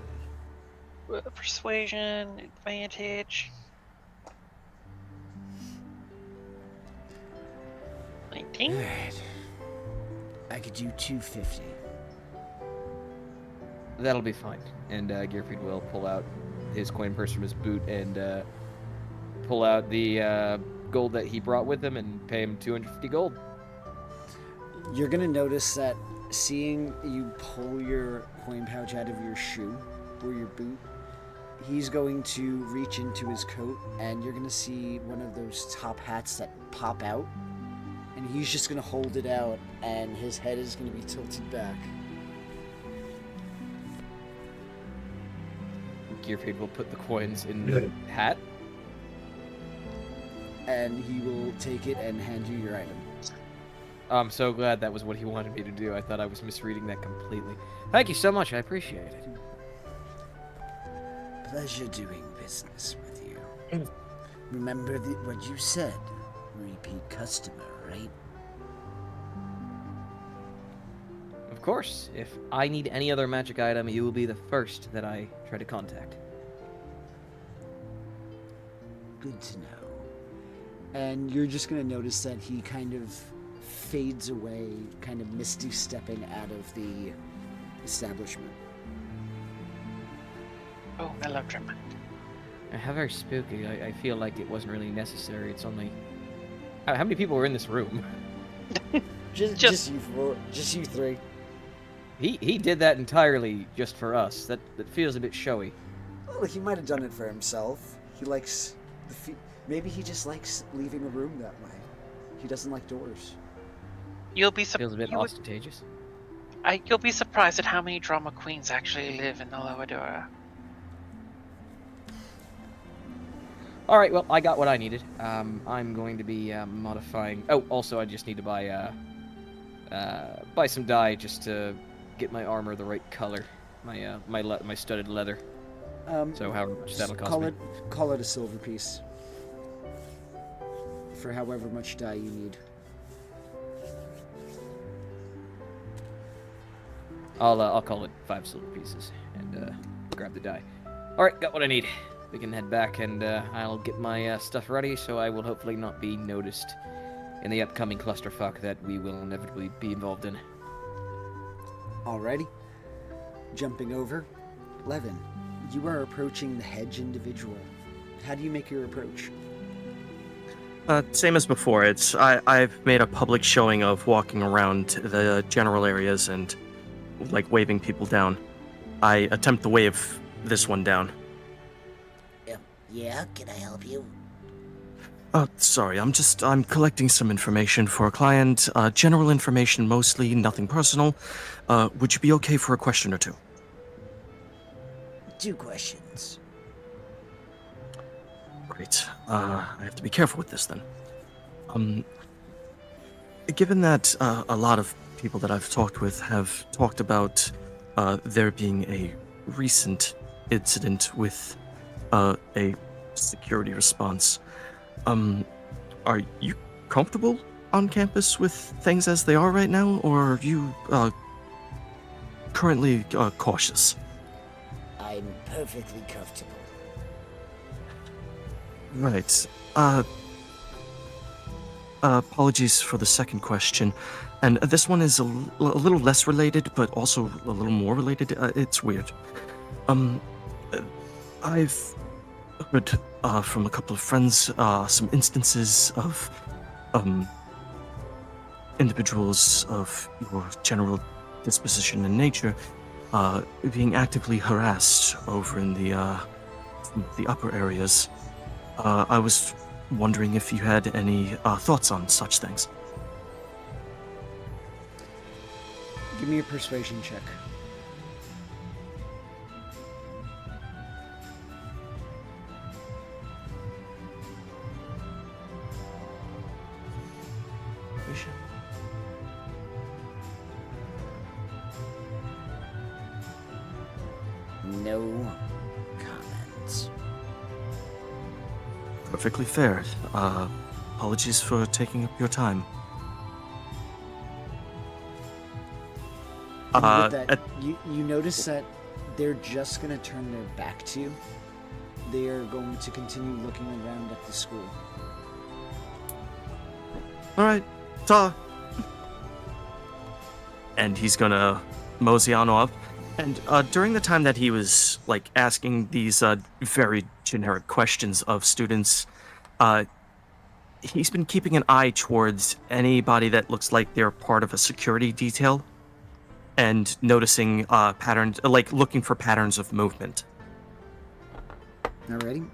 persuasion advantage. 19. Alright. I could do 250. That'll be fine. And Gearfried will pull out his coin purse from his boot and pull out the gold that he brought with him and pay him 250 gold. You're gonna notice that seeing you pull your coin pouch out of your shoe or your boot, he's going to reach into his coat and you're gonna see one of those top hats that pop out, and he's just gonna hold it out and his head is gonna be tilted back. Gearfried will put the coins in the hat. And he will take it and hand you your item. I'm so glad that was what he wanted me to do. I thought I was misreading that completely. Thank you so much. I appreciate it. Pleasure doing business with you. Remember what you said. Repeat customer, right? Of course. If I need any other magic item, you will be the first that I try to contact. Good to know. And you're just going to notice that he kind of fades away, kind of misty stepping out of the establishment. Oh, I love Dremond. How very spooky. I feel like it wasn't really necessary. It's only... How many people were in this room? Just you four. Just you three. He did that entirely just for us. That feels a bit showy. Well, he might have done it for himself. He likes maybe he just likes leaving a room that way. He doesn't like doors. You'll be Feels a bit ostentatious. You'll be surprised at how many drama queens actually live in the Lower Dora. All right, well, I got what I needed. I'm going to be modifying... Oh, also, I just need to buy some dye just to get my armor the right color. My studded leather. So however much that'll cost me. Call it a silver piece. For however much dye you need. I'll call it 5 silver pieces and grab the dye. All right, got what I need. We can head back and I'll get my stuff ready, so I will hopefully not be noticed in the upcoming clusterfuck that we will inevitably be involved in. Alrighty. Jumping over. Levin, you are approaching the hedge individual. How do you make your approach? Same as before. I've made a public showing of walking around the general areas and like waving people down. I attempt to wave this one down. Yeah, can I help you? Sorry, I'm collecting some information for a client. General information mostly, nothing personal. Would you be okay for a question or two? 2 questions. Great. I have to be careful with this then. Given that a lot of people that I've talked with have talked about there being a recent incident with a security response, are you comfortable on campus with things as they are right now, or are you currently cautious? I'm perfectly comfortable. Right. Apologies for the second question. And this one is a little less related, but also a little more related. It's weird. I've heard from a couple of friends some instances of individuals of your general disposition and nature being actively harassed over in the upper areas. I was wondering if you had any thoughts on such things. Give me a persuasion check. No comment. perfectly fair. Apologies for taking up your time. And with that, at- you notice that they're just going to turn their back to you. They are going to continue looking around at the school. All right, ta. And he's gonna mosey on up. And during the time that he was like asking these very generic questions of students, he's been keeping an eye towards anybody that looks like they're part of a security detail, and noticing patterns, like looking for patterns of movement. Alrighty,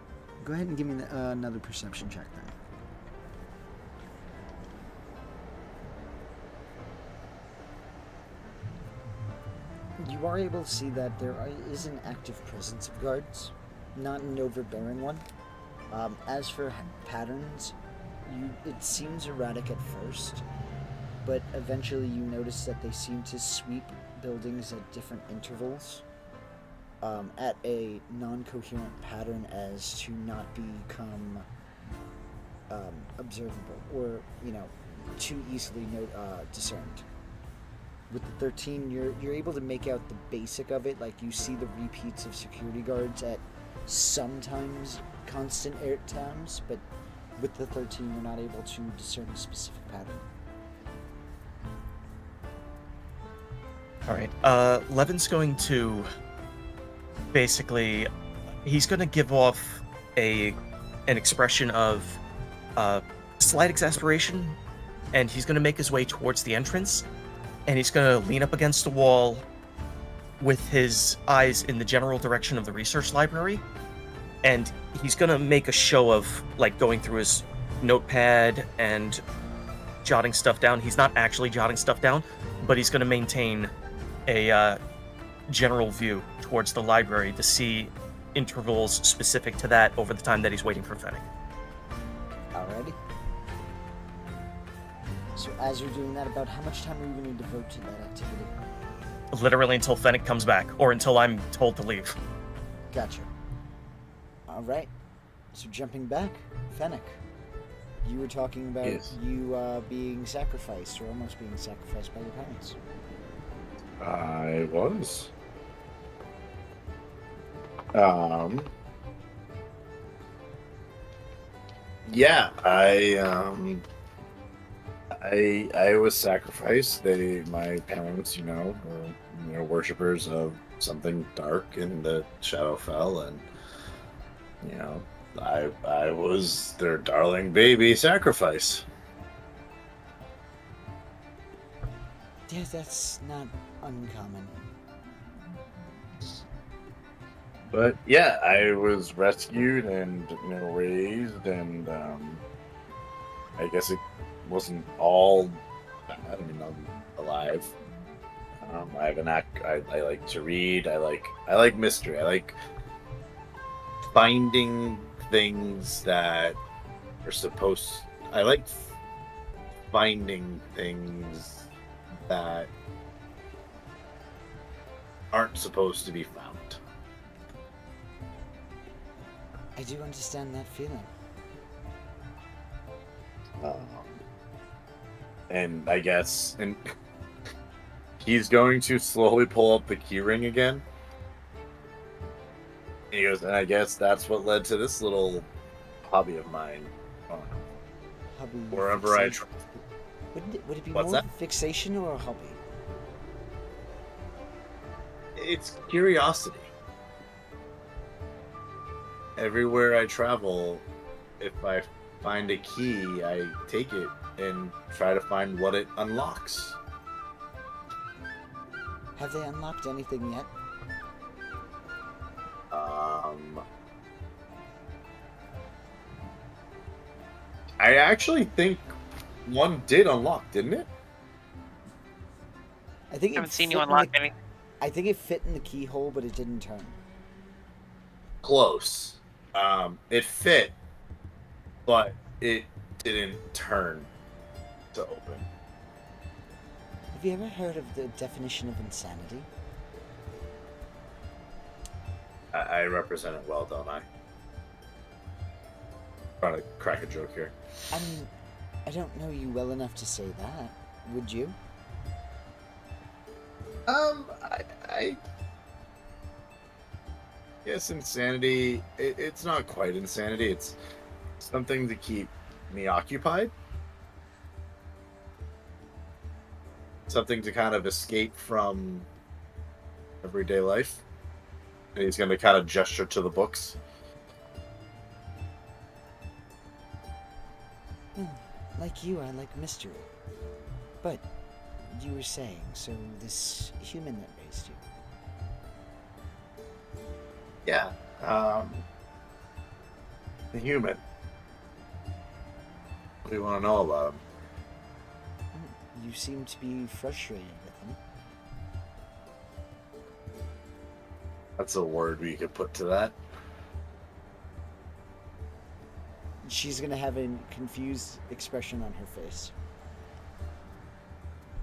go ahead and give me another perception check then. You are able to see that there is an active presence of guards, not an overbearing one. As for patterns, it seems erratic at first, but eventually you notice that they seem to sweep buildings at different intervals, at a non-coherent pattern as to not become observable or, too easily discerned. With the 13, you're able to make out the basic of it, like you see the repeats of security guards at sometimes constant air times, but with the 13, you're not able to discern a specific pattern. All right. Levin's going to basically, he's going to give off an expression of slight exasperation, and he's going to make his way towards the entrance, and he's going to lean up against the wall with his eyes in the general direction of the research library, and he's going to make a show of like going through his notepad and jotting stuff down. He's not actually jotting stuff down, but he's going to maintain a general view towards the library to see intervals specific to that over the time that he's waiting for Fennec. Alrighty. So as you're doing that, about how much time are you going to devote to that activity? Literally until Fennec comes back, or until I'm told to leave. Gotcha. Alright. So jumping back, Fennec. You were talking about Yes. you being sacrificed, or almost being sacrificed by your parents. I was. Yeah, I was sacrificed. My parents, were, worshippers of something dark in the Shadowfell, and I was their darling baby sacrifice. Yeah, that's not uncommon. But yeah, I was rescued and raised, and I guess it wasn't all bad. I mean, I'm alive. I have an act. I like to read. I like mystery. I like finding things that are supposed. I like finding things that aren't supposed to be found. I do understand that feeling. And I guess, and he's going to slowly pull up the keyring again. He goes, and I guess that's what led to this little hobby of mine. Hobby. Wherever I fixation. Would it be What's more that? of a fixation or a hobby? It's curiosity. Everywhere I travel, if I find a key, I take it and try to find what it unlocks. Have they unlocked anything yet? I actually think one did unlock, didn't it? I think I it haven't seen fit you in unlock the- any. I think it fit in the keyhole, but it didn't turn. Close. It fit, but it didn't turn to open. Have you ever heard of the definition of insanity? I represent it well, don't I? Trying to crack a joke here. I don't know you well enough to say that. Would you? I guess insanity. It's not quite insanity. It's something to keep me occupied. Something to kind of escape from everyday life. And he's going to kind of gesture to the books. Like you, I like mystery. But you were saying, so this human that raised you. Yeah. The human. What do you want to know about him? You seem to be frustrated with him. That's a word we could put to that. She's gonna have a confused expression on her face.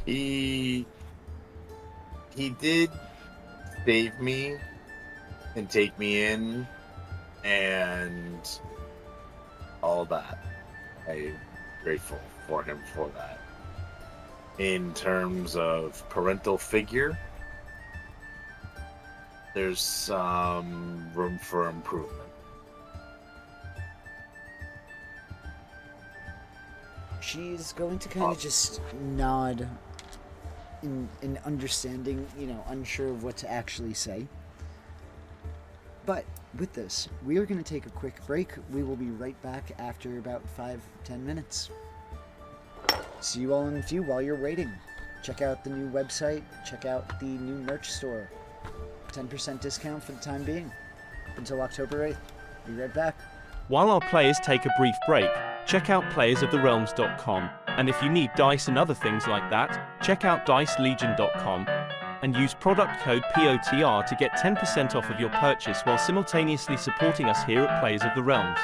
He did save me and take me in and all that. I'm grateful for him for that. In terms of parental figure, there's some room for improvement. She's going to kind of just nod in understanding, unsure of what to actually say. But with this, we are going to take a quick break. We will be right back after about 5-10 minutes. See you all in a few while you're waiting. Check out the new website. Check out the new merch store. 10% discount for the time being. Up until October 8th. Be right back. While our players take a brief break, check out playersoftherealms.com, and if you need dice and other things like that, check out dicelegion.com and use product code POTR to get 10% off of your purchase while simultaneously supporting us here at Players of the Realms.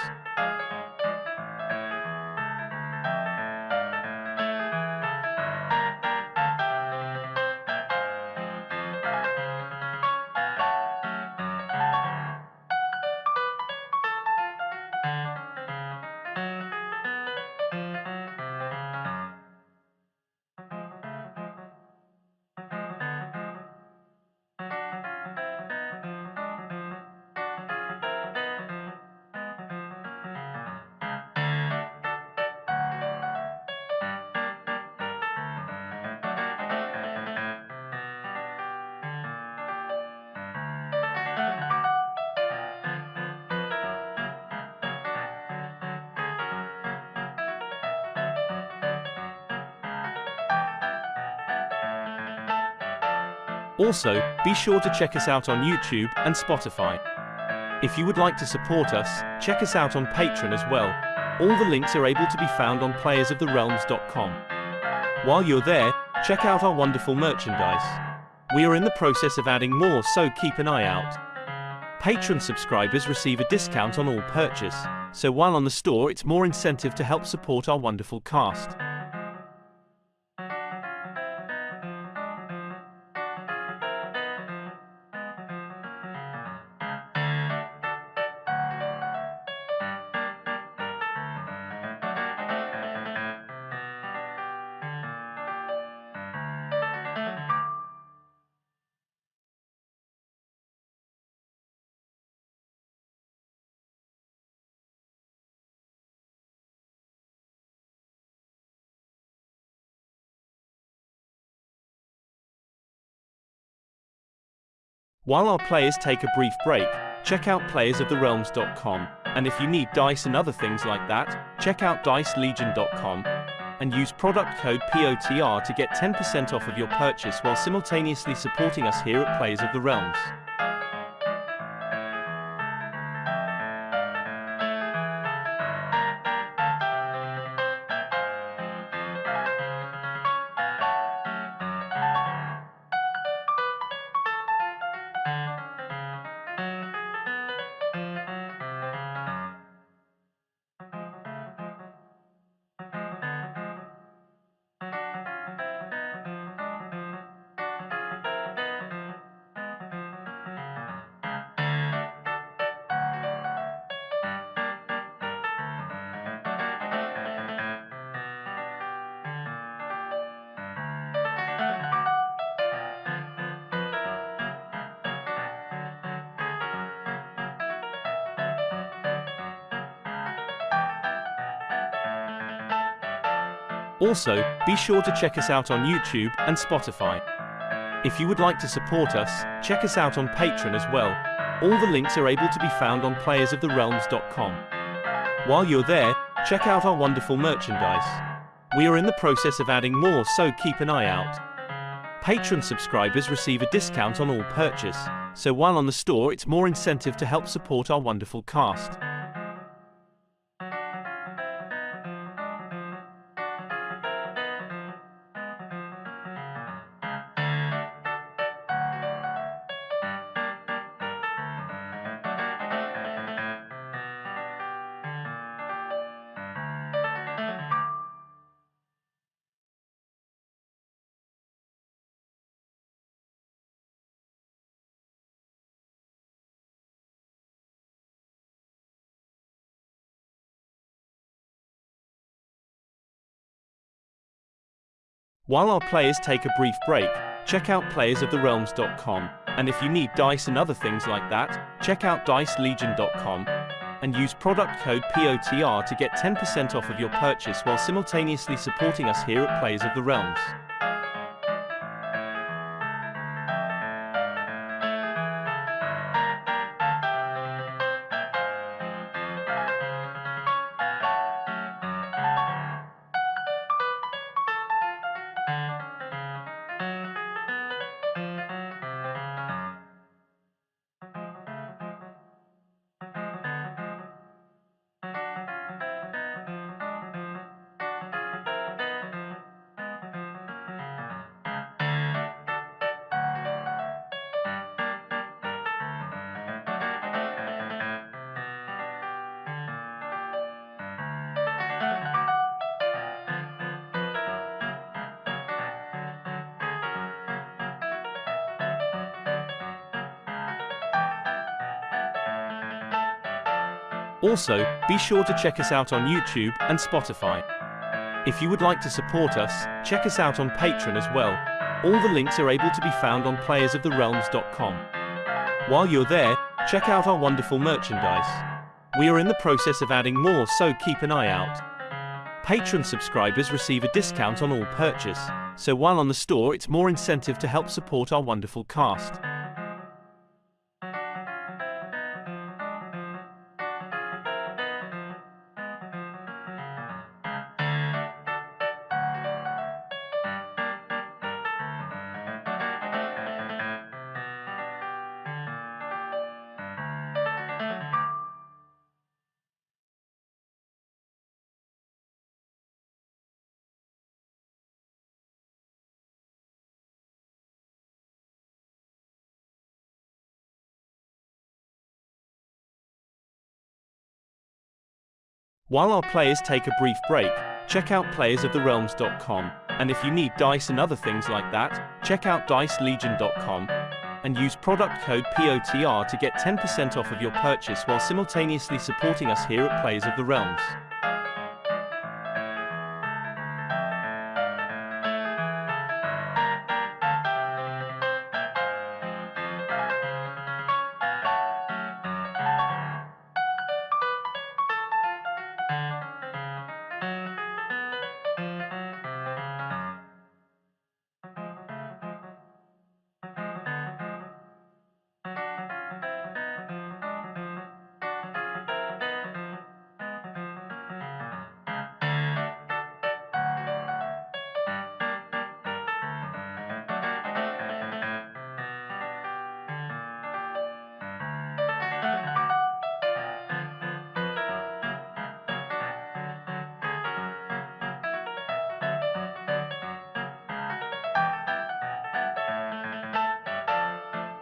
Also, be sure to check us out on YouTube and Spotify. If you would like to support us, check us out on Patreon as well. All the links are able to be found on playersoftherealms.com. While you're there, check out our wonderful merchandise. We are in the process of adding more, so keep an eye out. Patreon subscribers receive a discount on all purchase, so while on the store it's more incentive to help support our wonderful cast. While our players take a brief break, check out playersoftherealms.com, and if you need dice and other things like that, check out dicelegion.com and use product code POTR to get 10% off of your purchase while simultaneously supporting us here at Players of the Realms. Also, be sure to check us out on YouTube and Spotify. If you would like to support us, check us out on Patreon as well. All the links are able to be found on playersoftherealms.com. While you're there, check out our wonderful merchandise. We are in the process of adding more, so keep an eye out. Patreon subscribers receive a discount on all purchase, so while on the store it's more incentive to help support our wonderful cast. While our players take a brief break, check out playersoftherealms.com, and if you need dice and other things like that, check out dicelegion.com and use product code POTR to get 10% off of your purchase while simultaneously supporting us here at Players of the Realms. Also, be sure to check us out on YouTube and Spotify. If you would like to support us, check us out on Patreon as well. All the links are able to be found on playersoftherealms.com. While you're there, check out our wonderful merchandise. We are in the process of adding more, so keep an eye out. Patreon subscribers receive a discount on all purchase, so while on the store it's more incentive to help support our wonderful cast. While our players take a brief break, check out playersoftherealms.com, and if you need dice and other things like that, check out dicelegion.com and use product code POTR to get 10% off of your purchase while simultaneously supporting us here at Players of the Realms.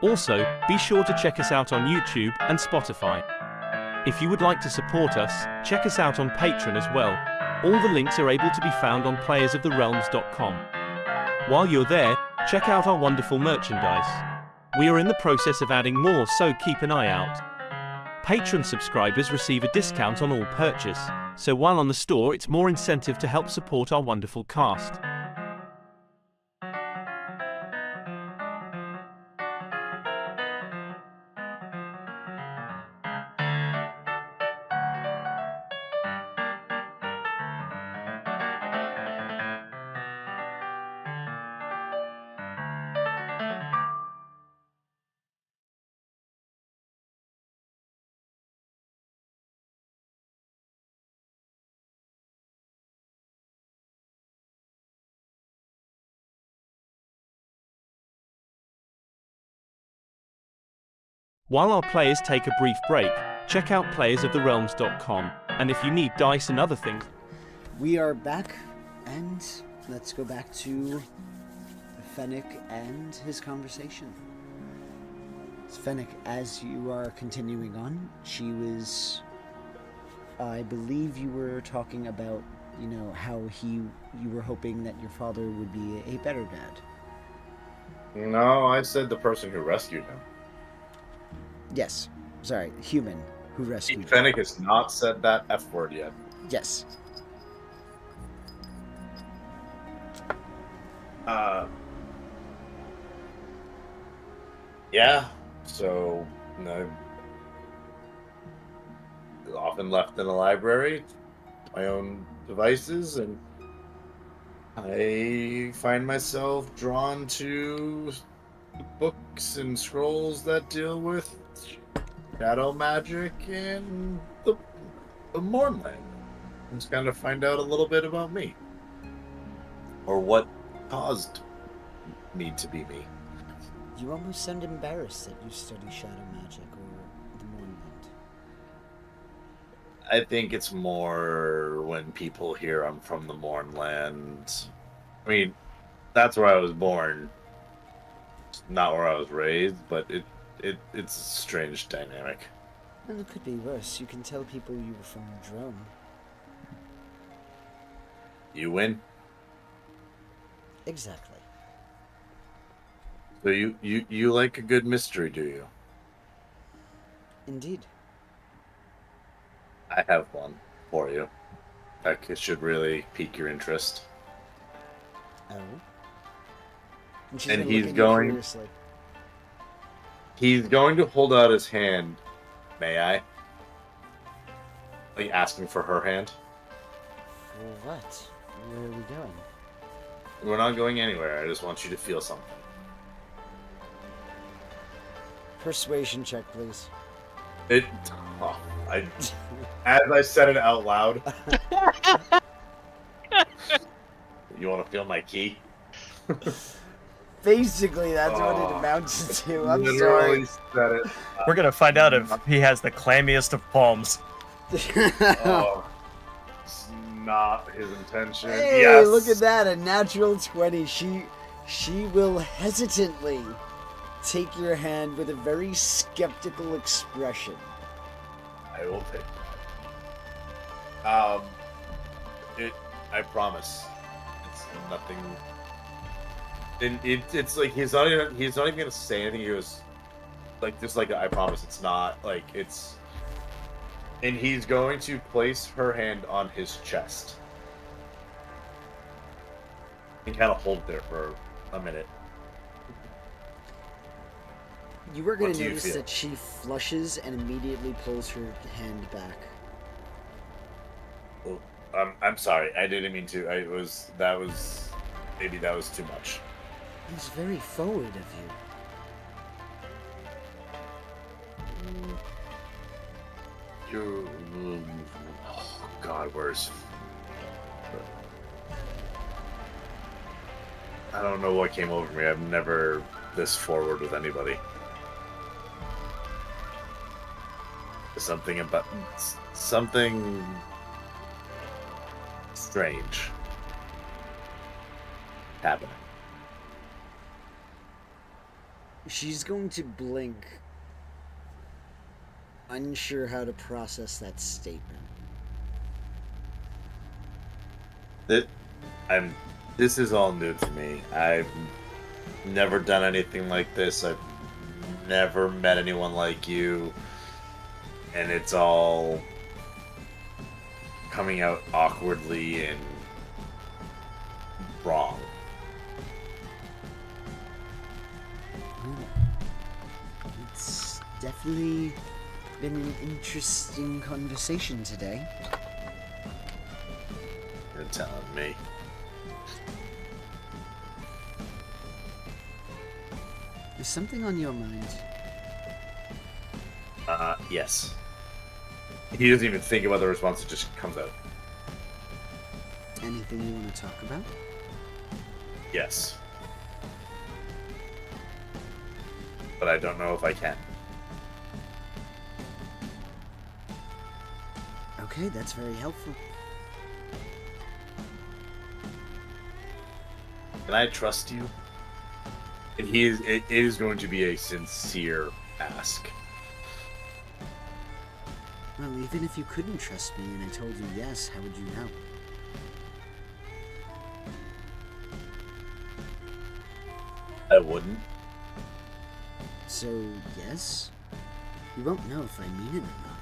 Also, be sure to check us out on YouTube and Spotify. If you would like to support us, check us out on Patreon as well. All the links are able to be found on playersoftherealms.com. While you're there, check out our wonderful merchandise. We are in the process of adding more, so keep an eye out. Patreon subscribers receive a discount on all purchase, so while on the store it's more incentive to help support our wonderful cast. While our players take a brief break, check out playersoftherealms.com, and if you need dice and other things, We are back, and let's go back to Fennec and his conversation. Fennec, as you are continuing on, she was... I believe you were talking about, how you were hoping that your father would be a better dad. No, I said the person who rescued him. Yes. Sorry, human who rescued you. Fennec has not said that F word yet. Yes. Yeah. So, often left in the library, my own devices, and I find myself drawn to books and scrolls that deal with shadow magic and the Mornland. Just kind of find out a little bit about me, or what caused me to be me. You almost sound embarrassed that you study shadow magic or the Mornland. I think it's more when people hear I'm from the Mornland. I mean, that's where I was born. It's not where I was raised, but it's a strange dynamic. Well, it could be worse. You can tell people you were from Drome. You win. Exactly. So you like a good mystery, do you? Indeed. I have one for you. That should really pique your interest. Oh. And, she's And gonna he's look at you going- curiously. He's going to hold out his hand. May I? Like asking for her hand. For what? Where are we going? We're not going anywhere. I just want you to feel something. Persuasion check, please. As I said it out loud. You want to feel my key? Basically, that's what it Oh, amounts to. I'm Literally sorry. said it. We're gonna find out if he has the clammiest of palms. Oh, it's not his intention. Hey, Yes. look at that, a natural 20. She will hesitantly take your hand with a very skeptical expression. I will take it. I promise. It's nothing. It's like he's not even gonna say anything. He was like, just like, I promise. It's not like it's. And he's going to place her hand on his chest and kind of hold it there for a minute. You are going What to do you notice feel? that she flushes and immediately pulls her hand back. Well, I'm sorry. I didn't mean to. Maybe that was too much. It's very forward of you. You. Oh God, where's? I don't know what came over me. I'm never this forward with anybody. Something strange happening. She's going to blink, unsure how to process that statement. This is all new to me. I've never done anything like this. I've never met anyone like you. And it's all coming out awkwardly and wrong. It's definitely been an interesting conversation today. You're telling me. Is something on your mind? Yes. He doesn't even think about the response, it just comes out. Anything you want to talk about? Yes. But I don't know if I can. Okay, that's very helpful. Can I trust you? And it is going to be a sincere ask. Well, even if you couldn't trust me and I told you yes, how would you know? I wouldn't. So, yes? You won't know if I mean it or not.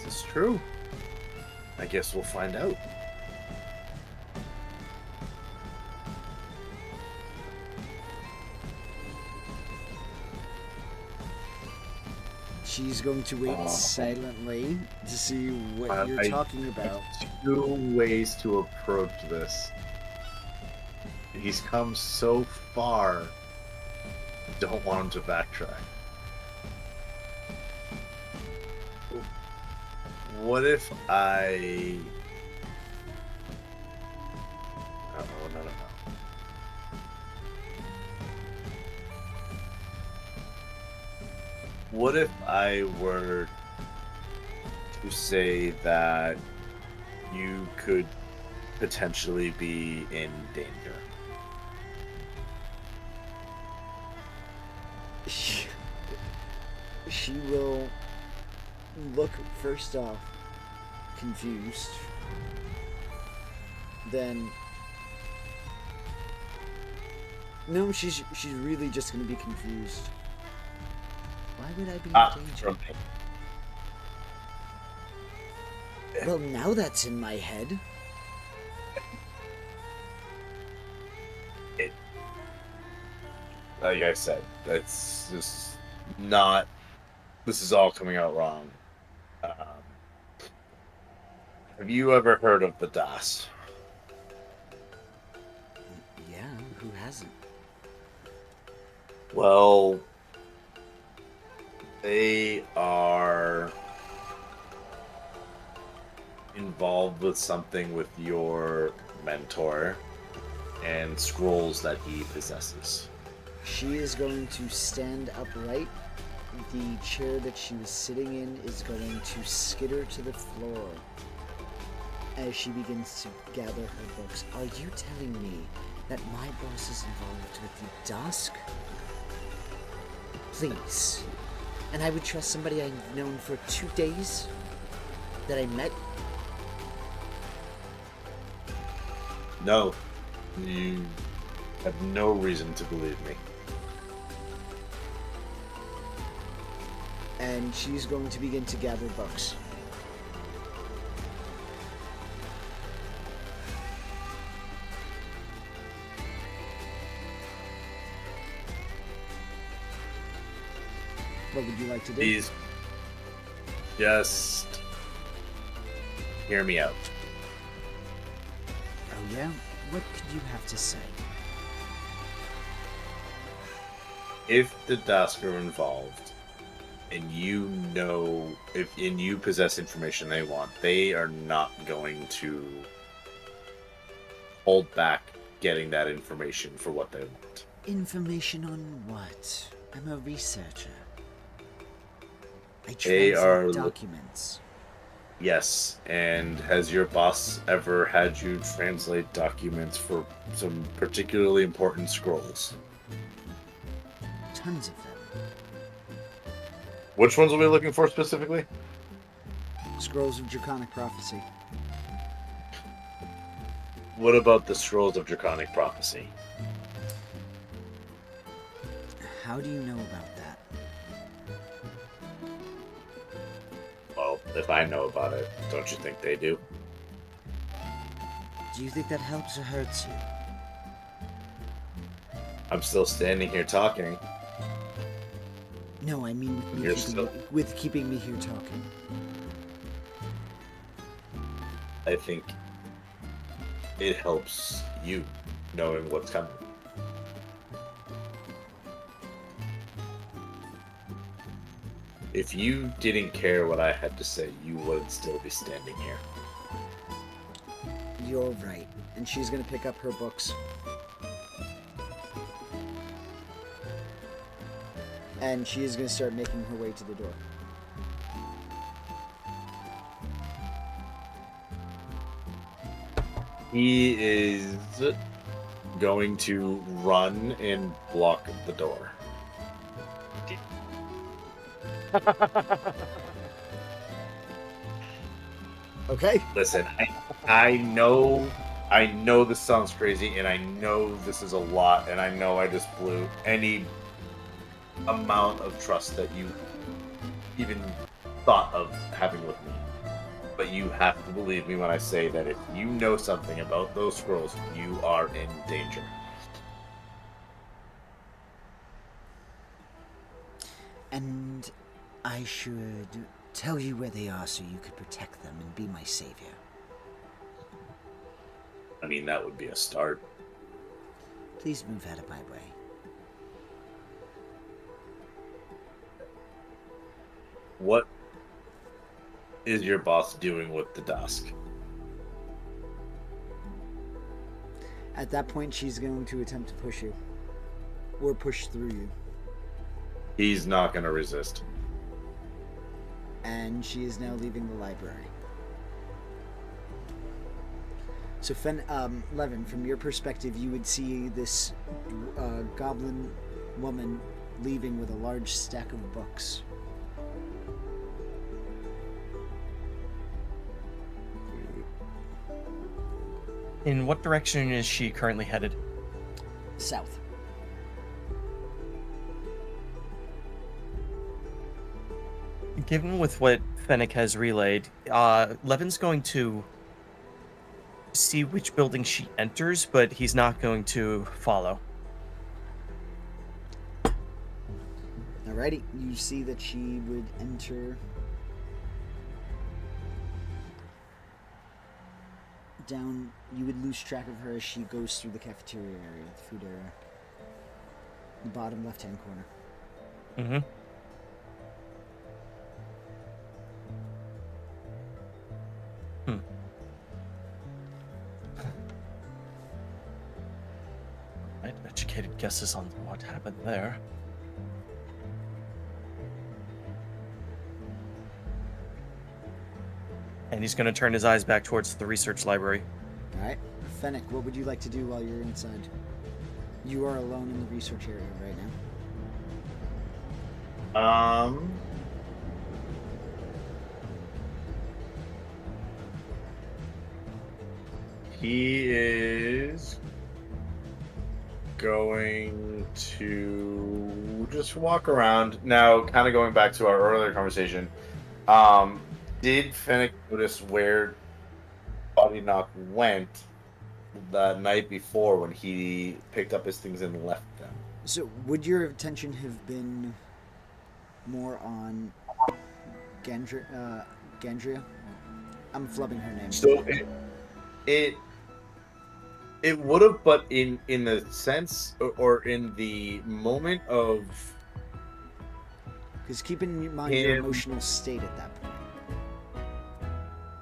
This is true. I guess we'll find out. She's going to wait silently to see what you're talking about. Two ways to approach this. He's come so far. I don't want him to backtrack. What if I... Oh, no. What if I were to say that you could potentially be in danger? She will look first off confused, then no, she's really just gonna be confused. Why would I be in danger? From Well, now that's in my head. Like I said, that's just not. This is all coming out wrong. Have you ever heard of the Das? Yeah, who hasn't? Well, they are involved with something with your mentor and scrolls that he possesses. She is going to stand upright. The chair that she was sitting in is going to skitter to the floor as she begins to gather her books. Are you telling me that my boss is involved with the Dusk? Please. And I would trust somebody I've known for 2 days? That I met? No, you have no reason to believe me. And she's going to begin to gather books. What would you like to do? Please, just hear me out. Oh yeah? What could you have to say? If the Dusk are involved, and you possess information they want, they are not going to hold back getting that information for what they want. Information on what? I'm a researcher. I They are translate documents. Yes, and has your boss ever had you translate documents for some particularly important scrolls? Tons of them. Which ones are we looking for specifically? Scrolls of Draconic Prophecy. What about the Scrolls of Draconic Prophecy? How do you know about that? Well, if I know about it, don't you think they do? Do you think that helps or hurts you? I'm still standing here talking. No, I mean You're still- with keeping me here talking. I think it helps you knowing what's coming. If you didn't care what I had to say, you would still be standing here. You're right. And she's gonna pick up her books. And she is going to start making her way to the door. He is going to run and block the door. Okay. Listen, I know this sounds crazy, and I know this is a lot, and I know I just blew any amount of trust that you even thought of having with me. But you have to believe me when I say that if you know something about those scrolls, you are in danger. And I should tell you where they are so you could protect them and be my savior. I mean, that would be a start. Please move out of my way. What is your boss doing with the dusk? At that point, she's going to attempt to push you. Or push through you. He's not going to resist. And she is now leaving the library. So, Levin, from your perspective, you would see this goblin woman leaving with a large stack of books. In what direction is she currently headed? South. Given with what Fennec has relayed, Levin's going to see which building she enters, but he's not going to follow. Alrighty, you see that she would enter down. You would lose track of her as she goes through the cafeteria area, the food area, the bottom left-hand corner. Mm-hmm. Educated guesses on what happened there. And he's going to turn his eyes back towards the research library. Alright, Fennec, what would you like to do while you're inside? You are alone in the research area right now. He is going to just walk around. Now, kind of going back to our earlier conversation, did Fennec notice where Body Knock went the night before when he picked up his things and left them? So, would your attention have been more on Gandria? I'm flubbing her name. So it would have, but in the sense or in the moment of, because keep in mind your emotional state at that point.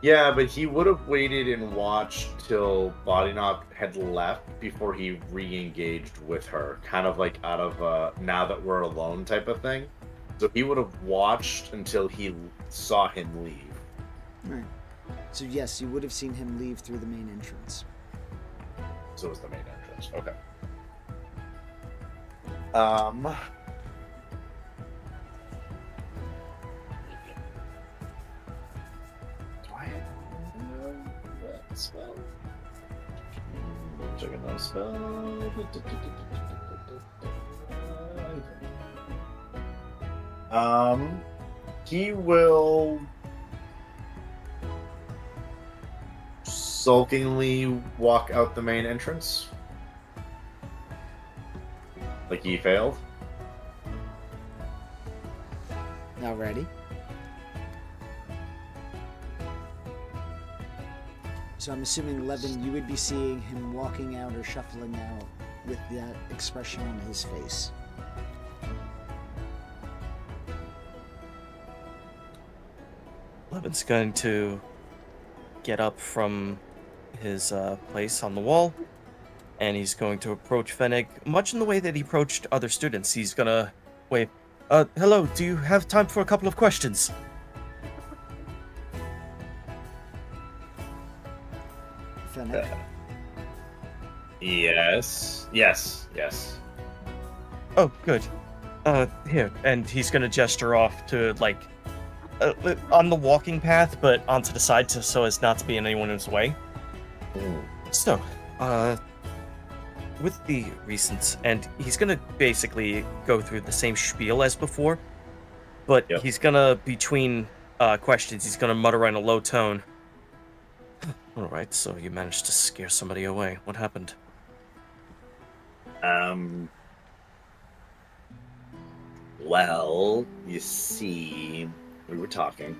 yeah, but he would have waited and watched till Body Knock had left before he re-engaged with her, kind of like out of a now that we're alone type of thing. So he would have watched until he saw him leave. Right. So yes, you would have seen him leave through the main entrance. So it was the main entrance. Okay. Do I have that spell? Checking that spell. He will sulkingly walk out the main entrance. Like he failed. Alrighty. So I'm assuming, Levin, you would be seeing him walking out or shuffling out with that expression on his face. Levin's going to get up from his place on the wall, and he's going to approach Fennec much in the way that he approached other students. He's gonna wave, Hello, do you have time for a couple of questions? Fennec. Yes. Oh, good. Here, and he's gonna gesture off to, like, on the walking path, but onto the side so as not to be in anyone's way. So, with the recent, and he's gonna basically go through the same spiel as before, but Yep. he's gonna, between questions, he's gonna mutter in a low tone. Alright, so you managed to scare somebody away. What happened? Well, you see, we were talking.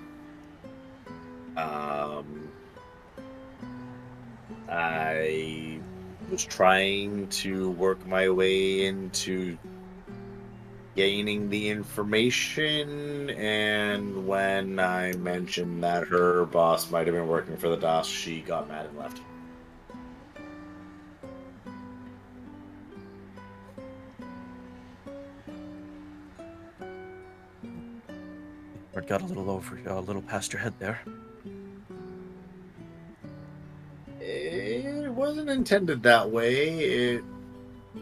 I was trying to work my way into gaining the information, and when I mentioned that her boss might have been working for the DOS, she got mad and left. Or got a little past your head there. It wasn't intended that way.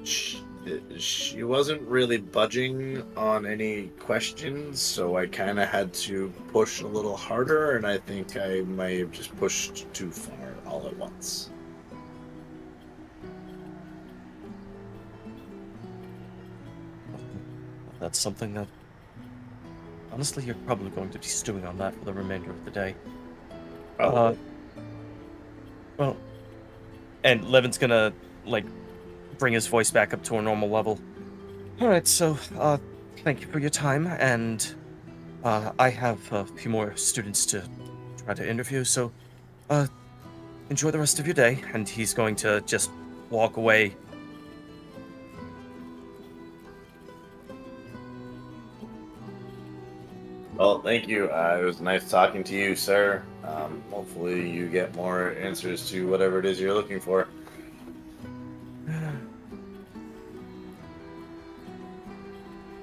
She wasn't really budging on any questions, so I kind of had to push a little harder, and I think I may have just pushed too far all at once. That's something that, honestly, you're probably going to be stewing on that for the remainder of the day. Well, and Levin's gonna, like, bring his voice back up to a normal level. Alright, so, thank you for your time, and, I have a few more students to try to interview, so, enjoy the rest of your day, and he's going to just walk away. Well, thank you. It was nice talking to you, sir. Hopefully you get more answers to whatever it is you're looking for.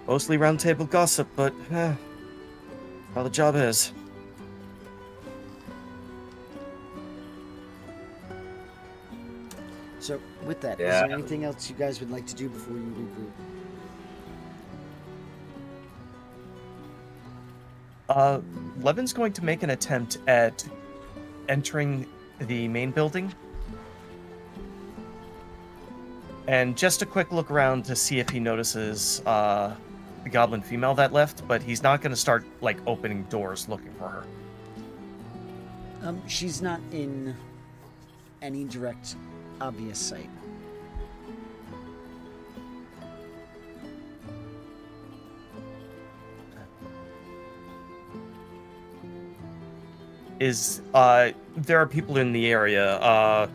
Mostly roundtable gossip, but, how the job is. So, with that, is Yeah. there anything else you guys would like to do before you regroup? Levin's going to make an attempt at entering the main building. And just a quick look around to see if he notices the goblin female that left, but he's not going to start, like, opening doors looking for her. She's not in any direct, obvious sight. There are people in the area.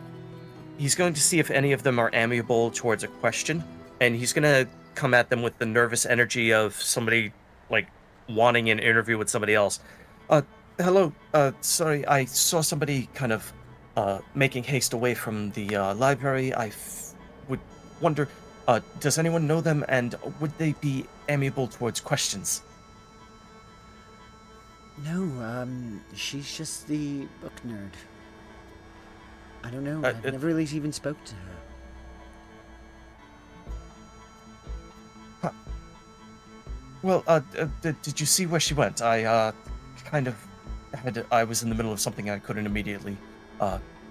He's going to see if any of them are amiable towards a question, and he's going to come at them with the nervous energy of somebody, like, wanting an interview with somebody else. Hello, sorry, I saw somebody kind of, making haste away from the, library. Would wonder, does anyone know them, and would they be amiable towards questions? No, she's just the book nerd. I don't know. I've it- never really even spoke to her. Well, did you see where she went? I was in the middle of something I couldn't immediately,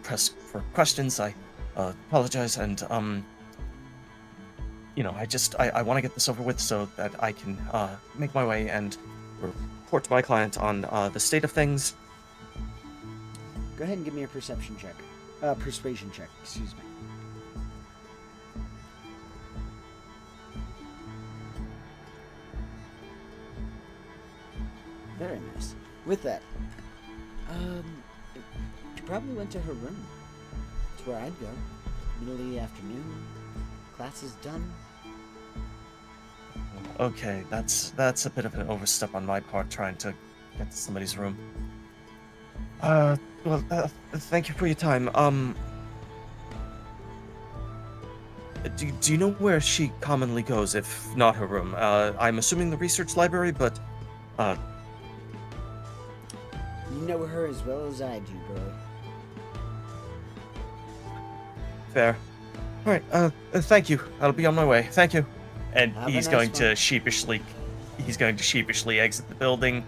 press for questions. I, apologize, and, I want to get this over with so that I can, make my way and report to my client on, the state of things. Go ahead and give me a perception check. Persuasion check, excuse me. Very nice. With that, she probably went to her room. It's where I'd go. Middle of the afternoon. Class is done. Okay, that's a bit of an overstep on my part, trying to get to somebody's room. Thank you for your time. Do you know where she commonly goes, if not her room? I'm assuming the research library, but You know her as well as I do, bro. fair. All right. Thank you. I'll be on my way. Thank you. And Have a he's nice going one. to sheepishly exit the building.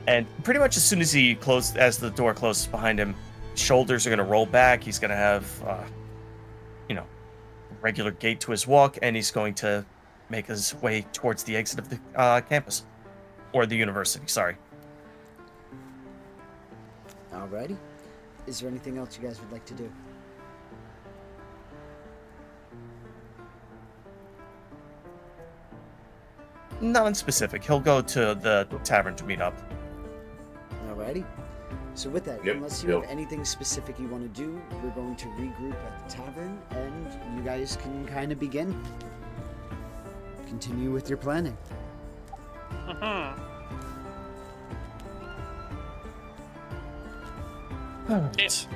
And pretty much as soon as as the door closes behind him, shoulders are going to roll back. He's going to have, a regular gait to his walk, and he's going to make his way towards the exit of the campus. Or the university, sorry. Alrighty. Is there anything else you guys would like to do? Not in specific. He'll go to the tavern to meet up. Alrighty. So with that, Yep, unless you yep. have anything specific you want to do, we're going to regroup at the tavern, and you guys can kind of begin. Continue with your planning. Mhm. Alright.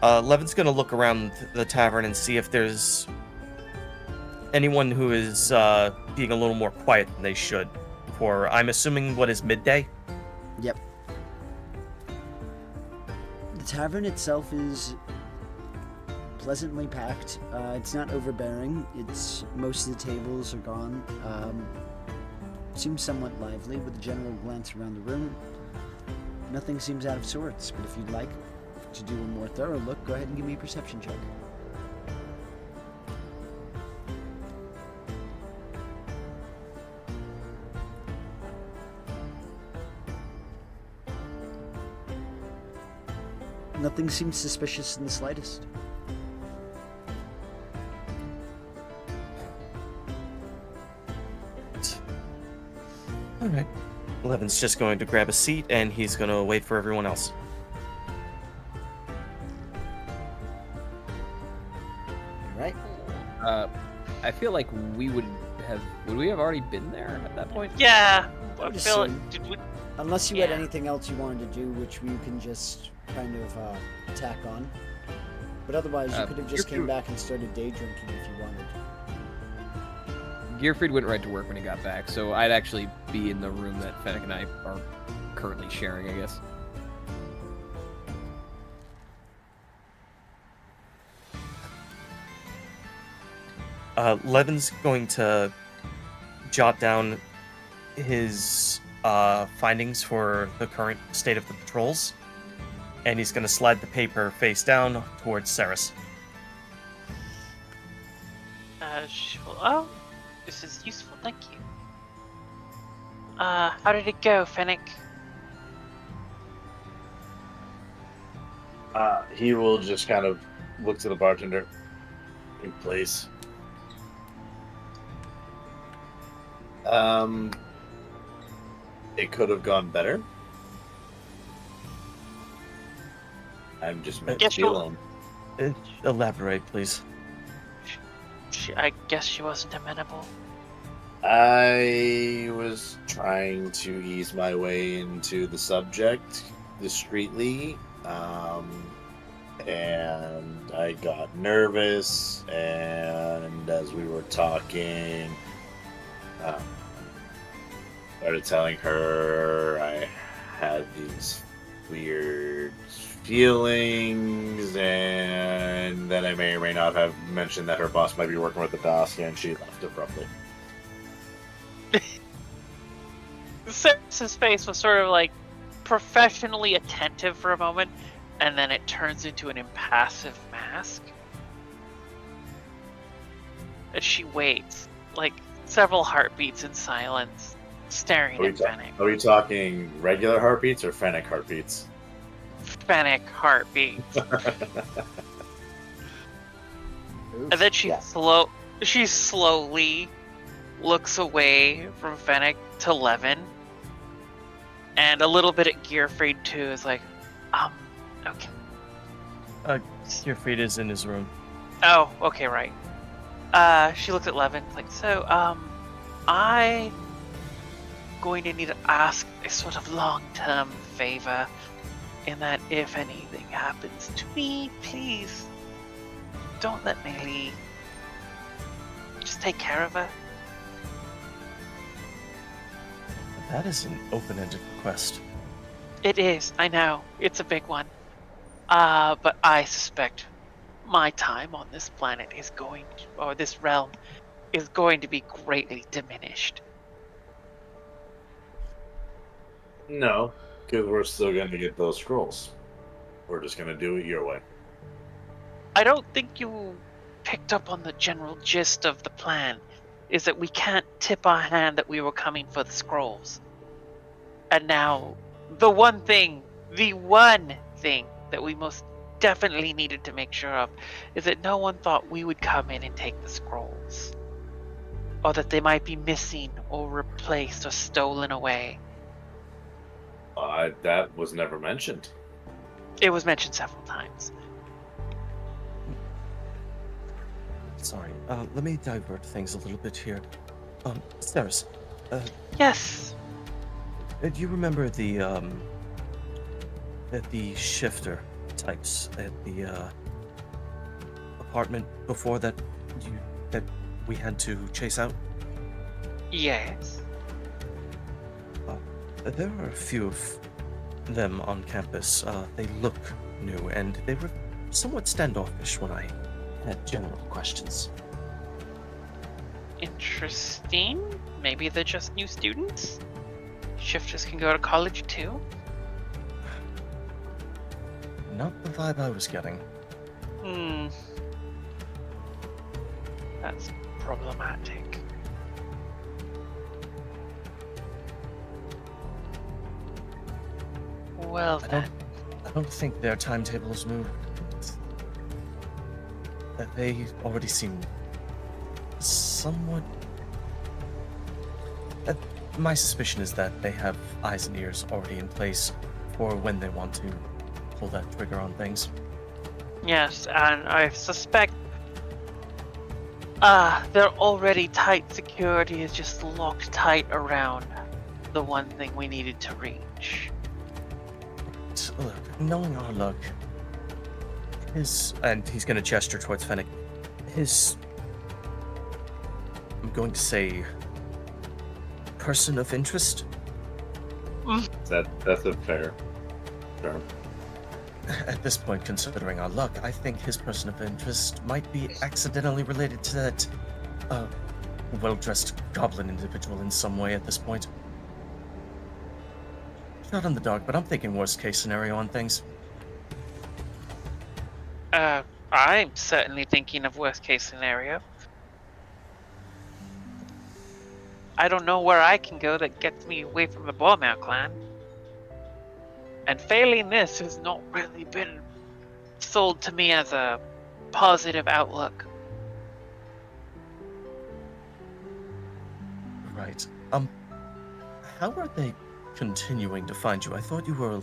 Levin's gonna look around the tavern and see if there's anyone who is being a little more quiet than they should. For I'm assuming what is midday? Yep. The tavern itself is pleasantly packed. It's not overbearing. Most of the tables are gone. Seems somewhat lively with a general glance around the room. Nothing seems out of sorts, but if you'd like to do a more thorough look, go ahead and give me a perception check. Nothing seems suspicious in the slightest. Alright. Levin's just going to grab a seat and he's gonna wait for everyone else. Alright? I feel like would we have already been there at that point? Yeah, I I would feel like assume. did we? Unless you had Yeah. anything else you wanted to do, which we can just kind of tack on. But otherwise, you could have just came back and started day drinking if you wanted. Gearfried went right to work when he got back, so I'd actually be in the room that Fennec and I are currently sharing, I guess. Levin's going to jot down his findings for the current state of the patrols, and he's going to slide the paper face down towards Ceres. Oh, this is useful. Thank you. How did it go, Fennec? He will just kind of look to the bartender. Please. It could have gone better. I'm just Guess feeling. Elaborate, please. I guess she wasn't amenable. I was trying to ease my way into the subject discreetly, and I got nervous, and as we were talking, started telling her I had these weird feelings, and then I may or may not have mentioned that her boss might be working with the dossier, and she left abruptly. Ceres' face was sort of like professionally attentive for a moment, and then it turns into an impassive mask. And she waits, like several heartbeats in silence, staring at Fennec. Are we talking regular heartbeats or Fennec heartbeats? Fennec heartbeats. And then she slowly looks away from Fennec to Levin. And a little bit at Gearfried too, is like, okay. Your fate is in his room. Oh, okay, right. She looks at Levin, like, so, I going to need to ask a sort of long-term favor, in that if anything happens to me, please don't let me leave. just take care of her? That is an open-ended request. It is, I know. It's a big one. But I suspect my time on this planet is going to, or this realm, is going to be greatly diminished. No, because we're still going to get those scrolls. We're just going to do it your way. I don't think you picked up on the general gist of the plan, is that we can't tip our hand that we were coming for the scrolls. And now, the one thing that we most definitely needed to make sure of is that no one thought we would come in and take the scrolls. Or that they might be missing or replaced or stolen away. That was never mentioned. It was mentioned several times. Sorry, let me divert things a little bit here. Steris, Yes. do you remember the shifter types at the apartment before that we had to chase out? Yes. There are a few of them on campus. They look new, and they were somewhat standoffish when I had general questions. Interesting. Maybe they're just new students? Shifters can go to college too? Not the vibe I was getting. That's problematic. Well then. I don't think their timetable has moved. That they already seem somewhat. My suspicion is that they have eyes and ears already in place for when they want to pull that trigger on things. Yes, and I suspect their already tight security is just locked tight around the one thing we needed to reach. Look, knowing our luck, and he's going to gesture towards Fennec, I'm going to say, person of interest? That's a fair term. At this point, considering our luck, I think his person of interest might be accidentally related to that well-dressed goblin individual in some way at this point. Not in the dark, but I'm thinking worst case scenario on things. I'm certainly thinking of worst case scenario. I don't know where I can go that gets me away from the Bormau clan. And failing this has not really been sold to me as a positive outlook. Right. How are they continuing to find you? I thought you were...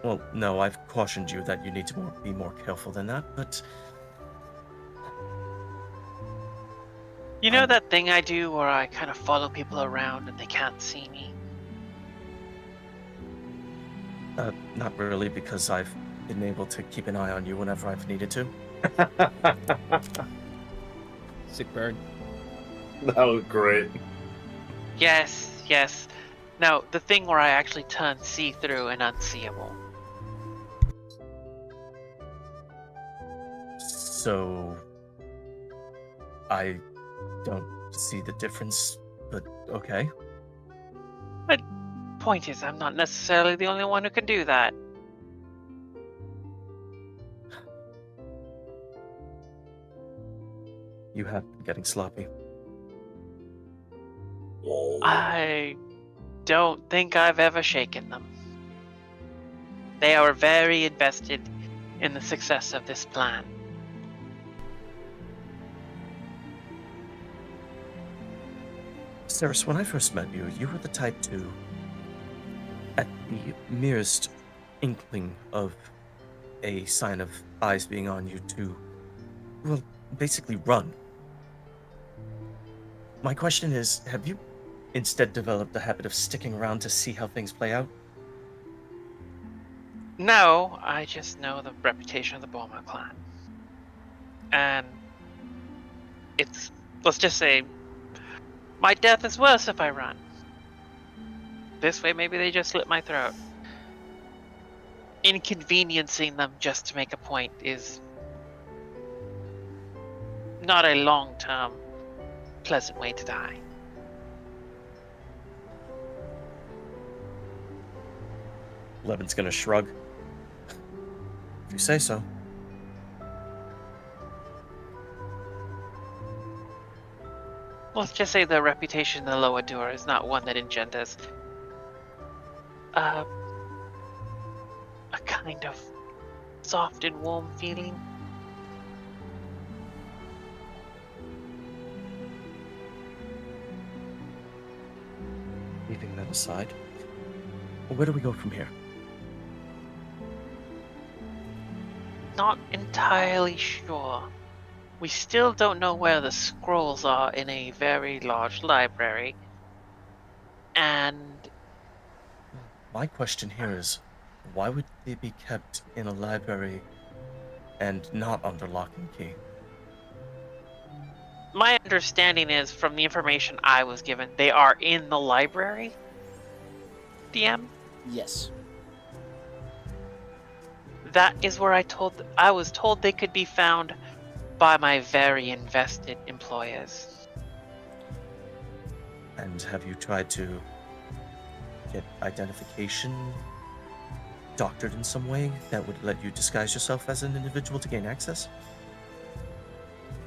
Well, no, I've cautioned you that you need to be more careful than that, but... You know that thing I do where I kind of follow people around and they can't see me? Not really, because I've been able to keep an eye on you whenever I've needed to. Sick burn. That was great. Yes. No, the thing where I actually turn see-through and unseeable. So... I don't see the difference, but okay. Point is, I'm not necessarily the only one who can do that. You have been getting sloppy. I don't think I've ever shaken them. They are very invested in the success of this plan. Ceres, when I first met you, you were the type to, at the merest inkling of a sign of eyes being on you, to, well, basically run. My question is, have you instead developed the habit of sticking around to see how things play out? No, I just know the reputation of the Bormau clan. And it's let's just say my death is worse if I run. This way, maybe they just slit my throat. Inconveniencing them just to make a point is not a long-term pleasant way to die. Levin's gonna shrug. If you say so. Let's just say the reputation in the Lower Door is not one that engenders a kind of soft and warm feeling. Leaving that aside, where do we go from here? Not entirely sure. We still don't know where the scrolls are in a very large library. And My question here is, why would they be kept in a library and not under lock and key? my understanding is, from the information I was given, they are in the library. DM? Yes. That is where I was told they could be found by my very invested employers. And have you tried to get identification doctored in some way that would let you disguise yourself as an individual to gain access?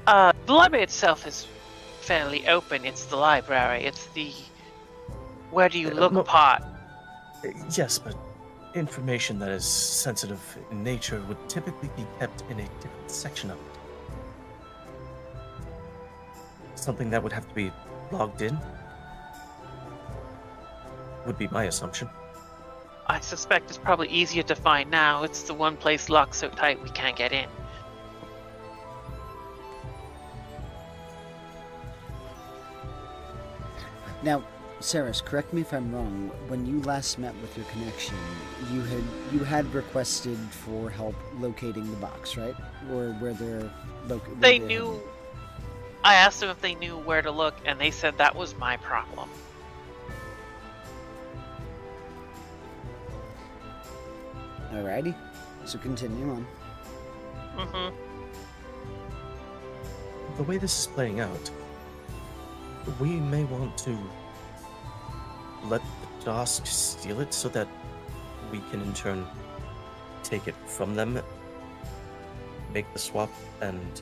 The library itself is fairly open. It's the library. It's the where do you look no- part. Yes, but information that is sensitive in nature would typically be kept in a different section of it. Something that would have to be logged in would be my assumption. I suspect it's probably easier to find now. It's the one place locked so tight we can't get in. Now, Saris, correct me if I'm wrong. When you last met with your connection, you had requested for help locating the box, right? Or where they're located? They knew. I asked them if they knew where to look, and they said that was my problem. Alrighty. So continue on. Mm-hmm. The way this is playing out, we may want to let the Dosk steal it so that we can in turn take it from them, make the swap, and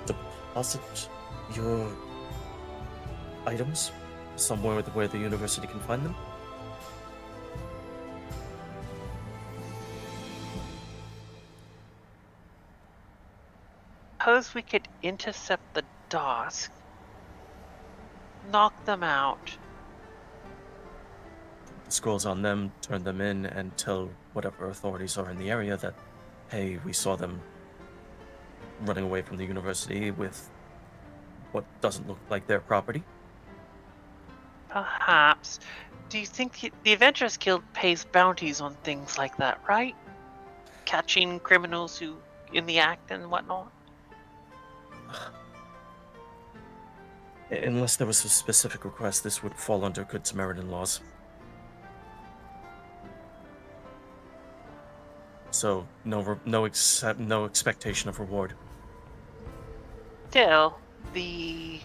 deposit your items somewhere where the university can find them. Suppose we could intercept the Dosk, knock them out. The scrolls on them, turn them in, and tell whatever authorities are in the area that, hey, we saw them running away from the university with what doesn't look like their property. Perhaps. Do you think the Adventurers Guild pays bounties on things like that, right? Catching criminals who in the act and whatnot? Unless there was a specific request, this would fall under Good Samaritan laws. So no expectation of reward. Still, the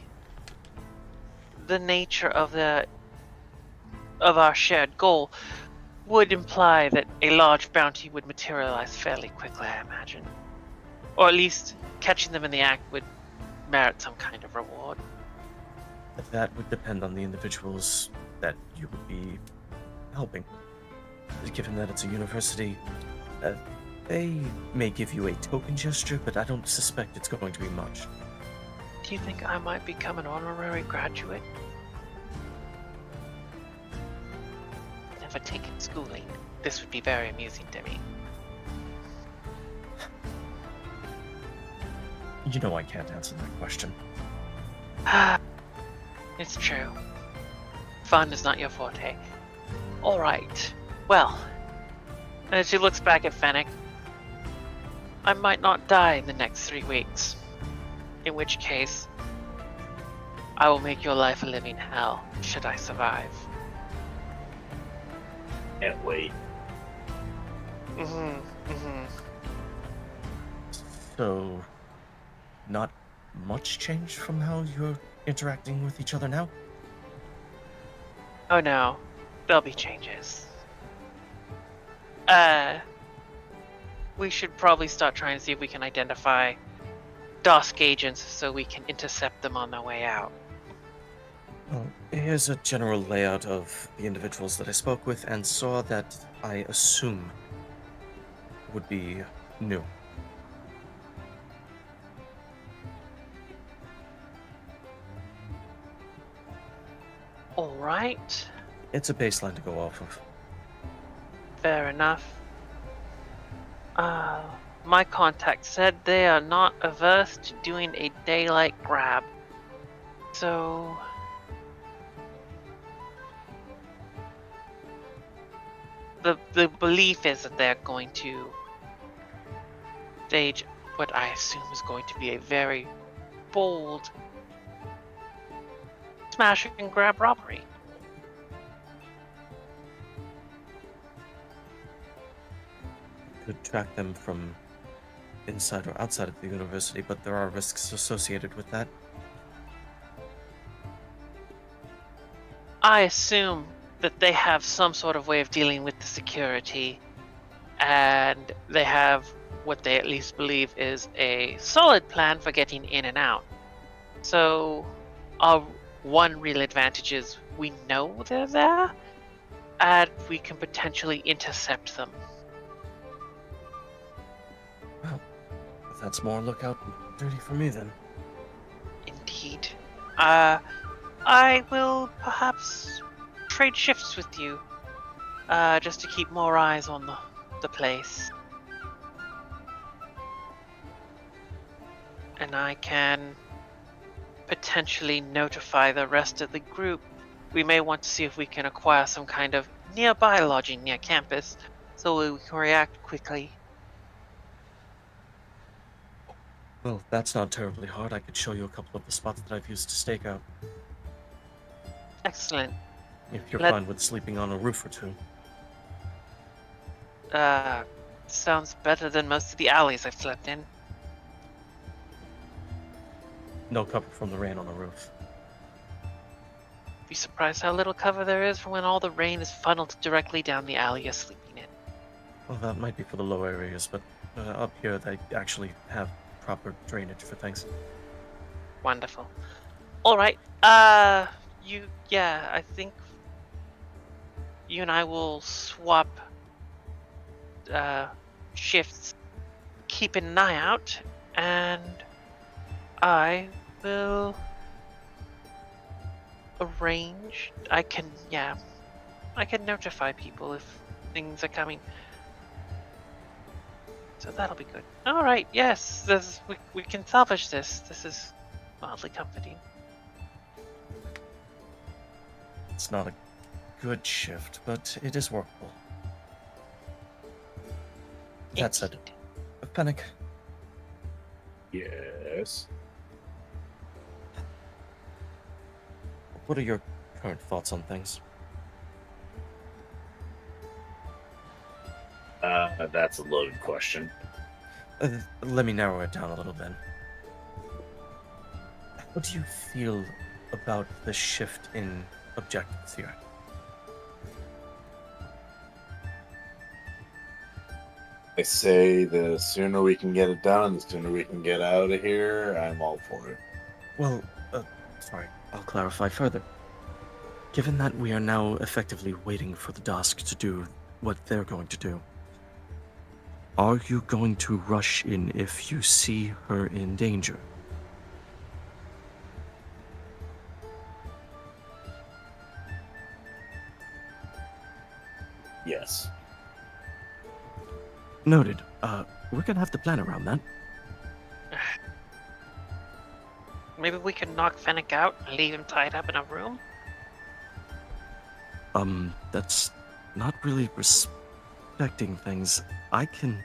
nature of our shared goal would imply that a large bounty would materialize fairly quickly, I imagine. Or at least catching them in the act would merit some kind of reward. That would depend on the individuals that you would be helping. Given that it's a university, they may give you a token gesture, but I don't suspect it's going to be much. Do you think I might become an honorary graduate? Never taken schooling. This would be very amusing to me. You know I can't answer that question. It's true. Fun is not your forte. Alright. Well, as she looks back at Fennec, I might not die in the next 3 weeks. In which case, I will make your life a living hell, should I survive. Can't wait. So, not much change from how you're interacting with each other now? Oh no, there'll be changes. We should probably start trying to see if we can identify Dusk agents so we can intercept them on their way out. Well, here's a general layout of the individuals that I spoke with and saw that I assume would be new. Alright, It's a baseline to go off of. fair enough. My contact said they are not averse to doing a daylight grab. So... The belief is that they're going to stage what I assume is going to be a very bold smash and grab robbery. Could track them from inside or outside of the university, but there are risks associated with that. I assume that they have some sort of way of dealing with the security, and they have what they at least believe is a solid plan for getting in and out. So, our one real advantage is we know they're there, and we can potentially intercept them. Well, if that's more lookout duty for me then. Indeed. I will perhaps trade shifts with you, just to keep more eyes on the place. And I can potentially notify the rest of the group. We may want to see if we can acquire some kind of nearby lodging near campus, so we can react quickly. Well, that's not terribly hard. I could show you a couple of the spots that I've used to stake out. Excellent. If you're Let- fine with sleeping on a roof or two. Sounds better than most of the alleys I've slept in. No cover from the rain on a roof. Be surprised how little cover there is for when all the rain is funneled directly down the alley you're sleeping in. Well, that might be for the low areas, but up here they actually have proper drainage for things. Wonderful. Alright, I think you and I will swap shifts, keep an eye out, and I will arrange. I can notify people if things are coming. So that'll be good. Alright, yes, we can salvage this. This is mildly comforting. It's not a good shift, but it is workable. That said, Pennick, Yes. what are your current thoughts on things? That's a loaded question. Let me narrow it down a little then. How do you feel about the shift in objectives here? I say the sooner we can get it done, the sooner we can get out of here. I'm all for it. Well, sorry, I'll clarify further. Given that we are now effectively waiting for the Dusk to do what they're going to do, are you going to rush in if you see her in danger? Yes. Noted. We're gonna have to plan around that. Maybe we can knock Fennec out and leave him tied up in a room? That's not really respecting things. I can...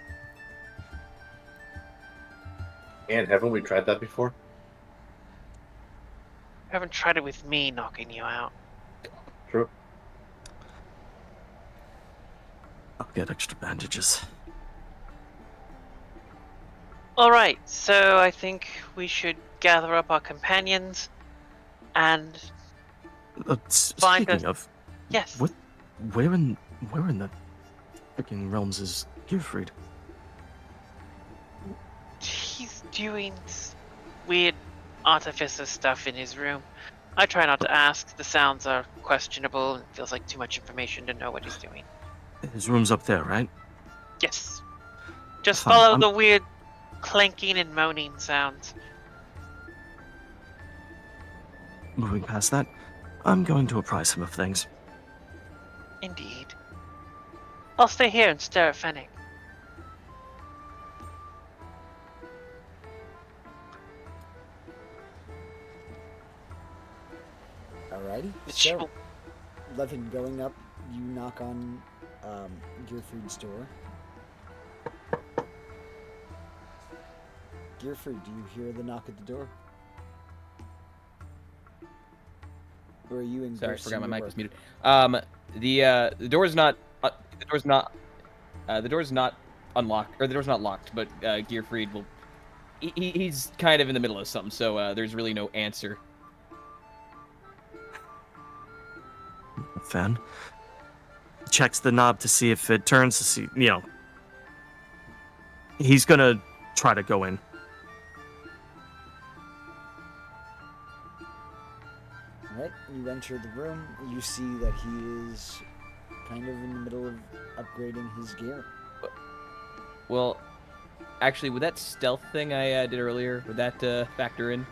And haven't we tried that before? Haven't tried it with me knocking you out. True. I'll get extra bandages. Alright, so I think we should gather up our companions and Find Speaking us- of, yes. what? Where in the freaking realms is Gearfried? He's doing weird artificer stuff in his room. I try not to ask. The sounds are questionable and it feels like too much information to know what he's doing. His room's up there, right? Yes. Just Fine, follow I'm- the weird clanking and moaning sounds. Moving past that, I'm going to apprise him of things. Indeed. I'll stay here and stare at Fennec. Alrighty. She So, will- Levin, going up, you knock on Gearfried's door. Gearfried, do you hear the knock at the door? Or are you in? Sorry, I forgot my mic was muted. The door's not. The door's not. The door's not unlocked, or the door's not locked. But Gearfried will. He's kind of in the middle of something, so there's really no answer. Fan checks the knob to see if it turns to see, he's gonna try to go in. Alright, you enter the room. You see that he is kind of in the middle of upgrading his gear. Well, actually, with that stealth thing I did earlier, would that factor in?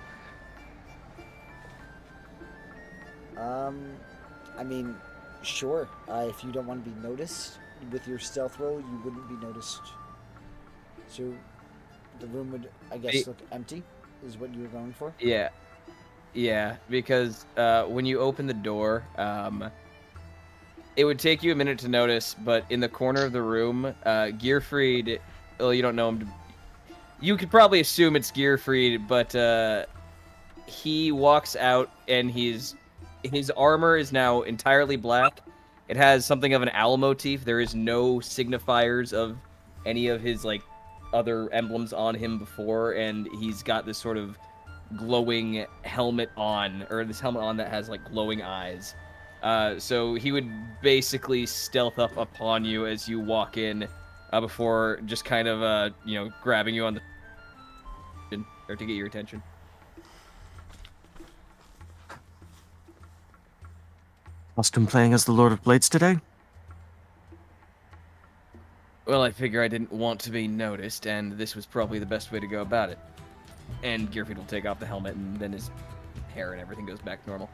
I mean, sure. If you don't want to be noticed with your stealth roll, you wouldn't be noticed. So, the room would, I guess, look empty, is what you were going for? Yeah, because when you open the door, it would take you a minute to notice, but in the corner of the room, Gearfried, well, you don't know him. You could probably assume it's Gearfried, but he walks out and his armor is now entirely black. It has something of an owl motif. There is no signifiers of any of his other emblems on him before, and he's got this sort of glowing helmet on, or this helmet on that has glowing eyes. So he would basically stealth up upon you as you walk in, before just kind of grabbing you on the or to get your attention. Austin playing as the Lord of Blades today? Well, I figure I didn't want to be noticed, and this was probably the best way to go about it. And Gearfried will take off the helmet, and then his hair and everything goes back to normal.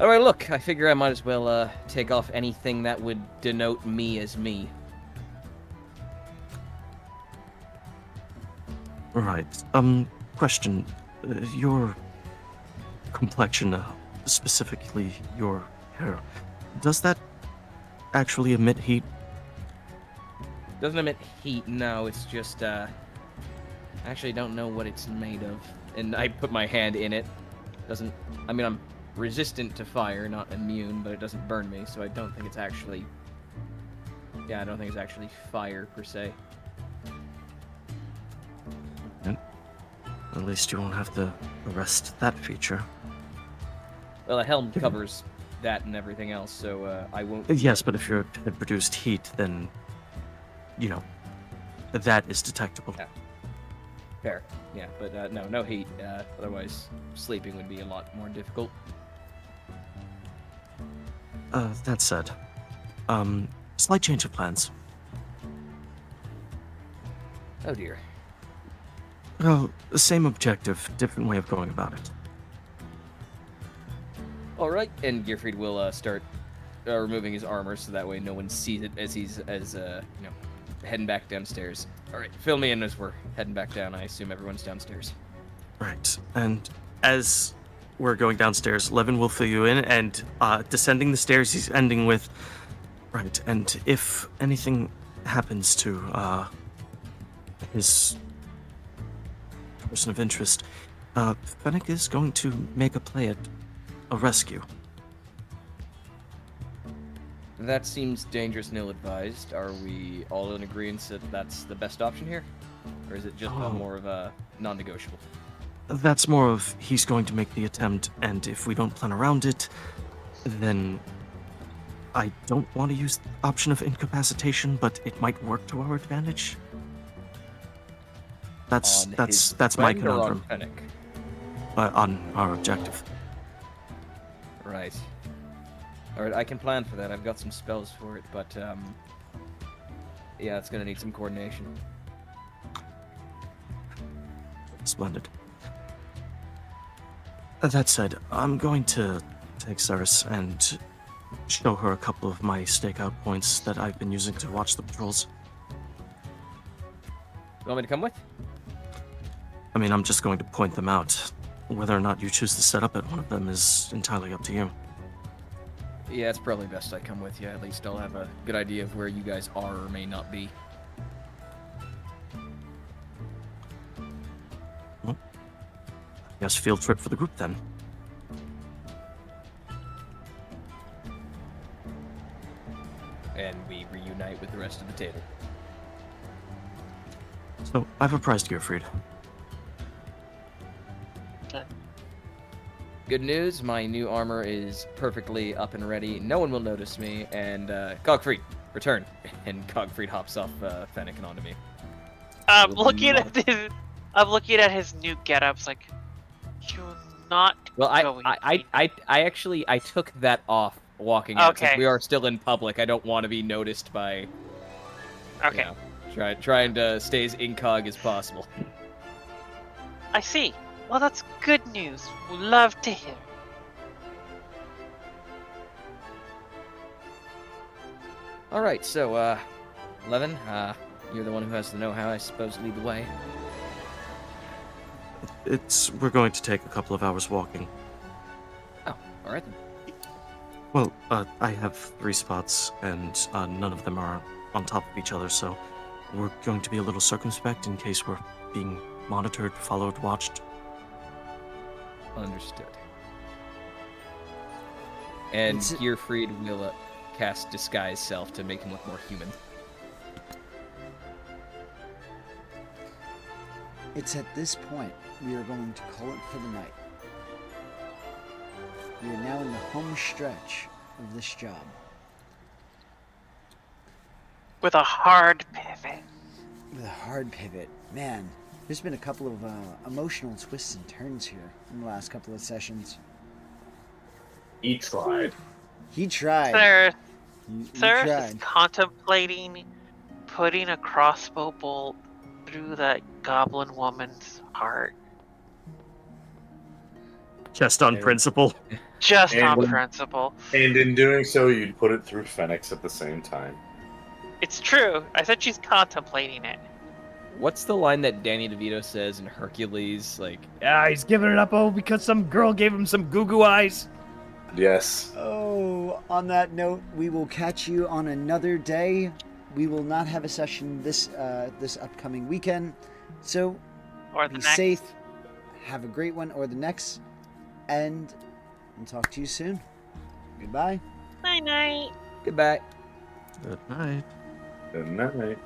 Alright, look, I figure I might as well take off anything that would denote me as me. Right. Question. Your complexion, specifically your hair, does that actually emit heat? Doesn't emit heat, no, it's just, I actually don't know what it's made of. And I put my hand in it. I'm resistant to fire, not immune, but it doesn't burn me, so I don't think it's actually... Yeah, I don't think it's actually fire, per se. At least you won't have to arrest that feature. Well, a helm covers that and everything else, so I won't... Yes, but if you're produced heat, then, that is detectable. Yeah. Fair. Yeah, but no heat. Otherwise, sleeping would be a lot more difficult. That said, slight change of plans. Oh dear. Well, the same objective, different way of going about it. All right, and Gearfried will start removing his armor, so that way no one sees it as he's heading back downstairs. All right, fill me in as we're heading back down. I assume everyone's downstairs. Right, and as we're going downstairs, Levin will fill you in, and descending the stairs, he's ending with, right, and if anything happens to his person of interest, Fennec is going to make a play at a rescue. That seems dangerous and ill-advised. Are we all in agreement that that's the best option here? Or is it just more of a non-negotiable? That's more of he's going to make the attempt, and if we don't plan around it, then I don't want to use the option of incapacitation, but it might work to our advantage. That's On my his friend or on conundrum. Fennec? On our objective. Right. Alright, I can plan for that. I've got some spells for it, but, yeah, it's gonna need some coordination. Splendid. That said, I'm going to take Ceres and show her a couple of my stakeout points that I've been using to watch the patrols. You want me to come with? I mean, I'm just going to point them out. Whether or not you choose to set up at one of them is entirely up to you. Yeah, it's probably best I come with you. At least I'll have a good idea of where you guys are or may not be. Yes, field trip for the group then. And we reunite with the rest of the table. So, I've apprised Gearfried. Good news, my new armor is perfectly up and ready. No one will notice me, and, Cogfried, return. And Cogfried hops off, Fennec and onto me. I'm Will looking you at his new getups. Like, you're not. Well, going I actually took that off walking out. Since Okay. we are still in public, I don't want to be noticed by, Okay, trying to stay as incog as possible. I see. Well, that's good news. We love to hear. All right, so, Levin, you're the one who has the know-how. I suppose lead the way. We're going to take a couple of hours walking. Oh, all right then. Well, I have 3 spots, and none of them are on top of each other, so we're going to be a little circumspect in case we're being monitored, followed, watched. Understood. And It's- Gearfried will cast Disguise Self to make him look more human. It's at this point we are going to call it for the night. We are now in the home stretch of this job. With a hard pivot. With a hard pivot. Man, there's been a couple of emotional twists and turns here in the last couple of sessions. He tried. He tried. He Ceres is tried. contemplating putting a crossbow bolt through that goblin woman's heart. Just on Yeah. principle. Just And on when- principle. And in doing so, you'd put it through Phoenix at the same time. It's true. I said she's contemplating it. What's the line that Danny DeVito says in Hercules? Like, He's giving it up because some girl gave him some goo-goo eyes. Yes. Oh, on that note, we will catch you on another day. We will not have a session this upcoming weekend. So Or the be next. safe. Have a great one or the next. And we'll talk to you soon. Goodbye. Night night. goodbye. Good night. Good night.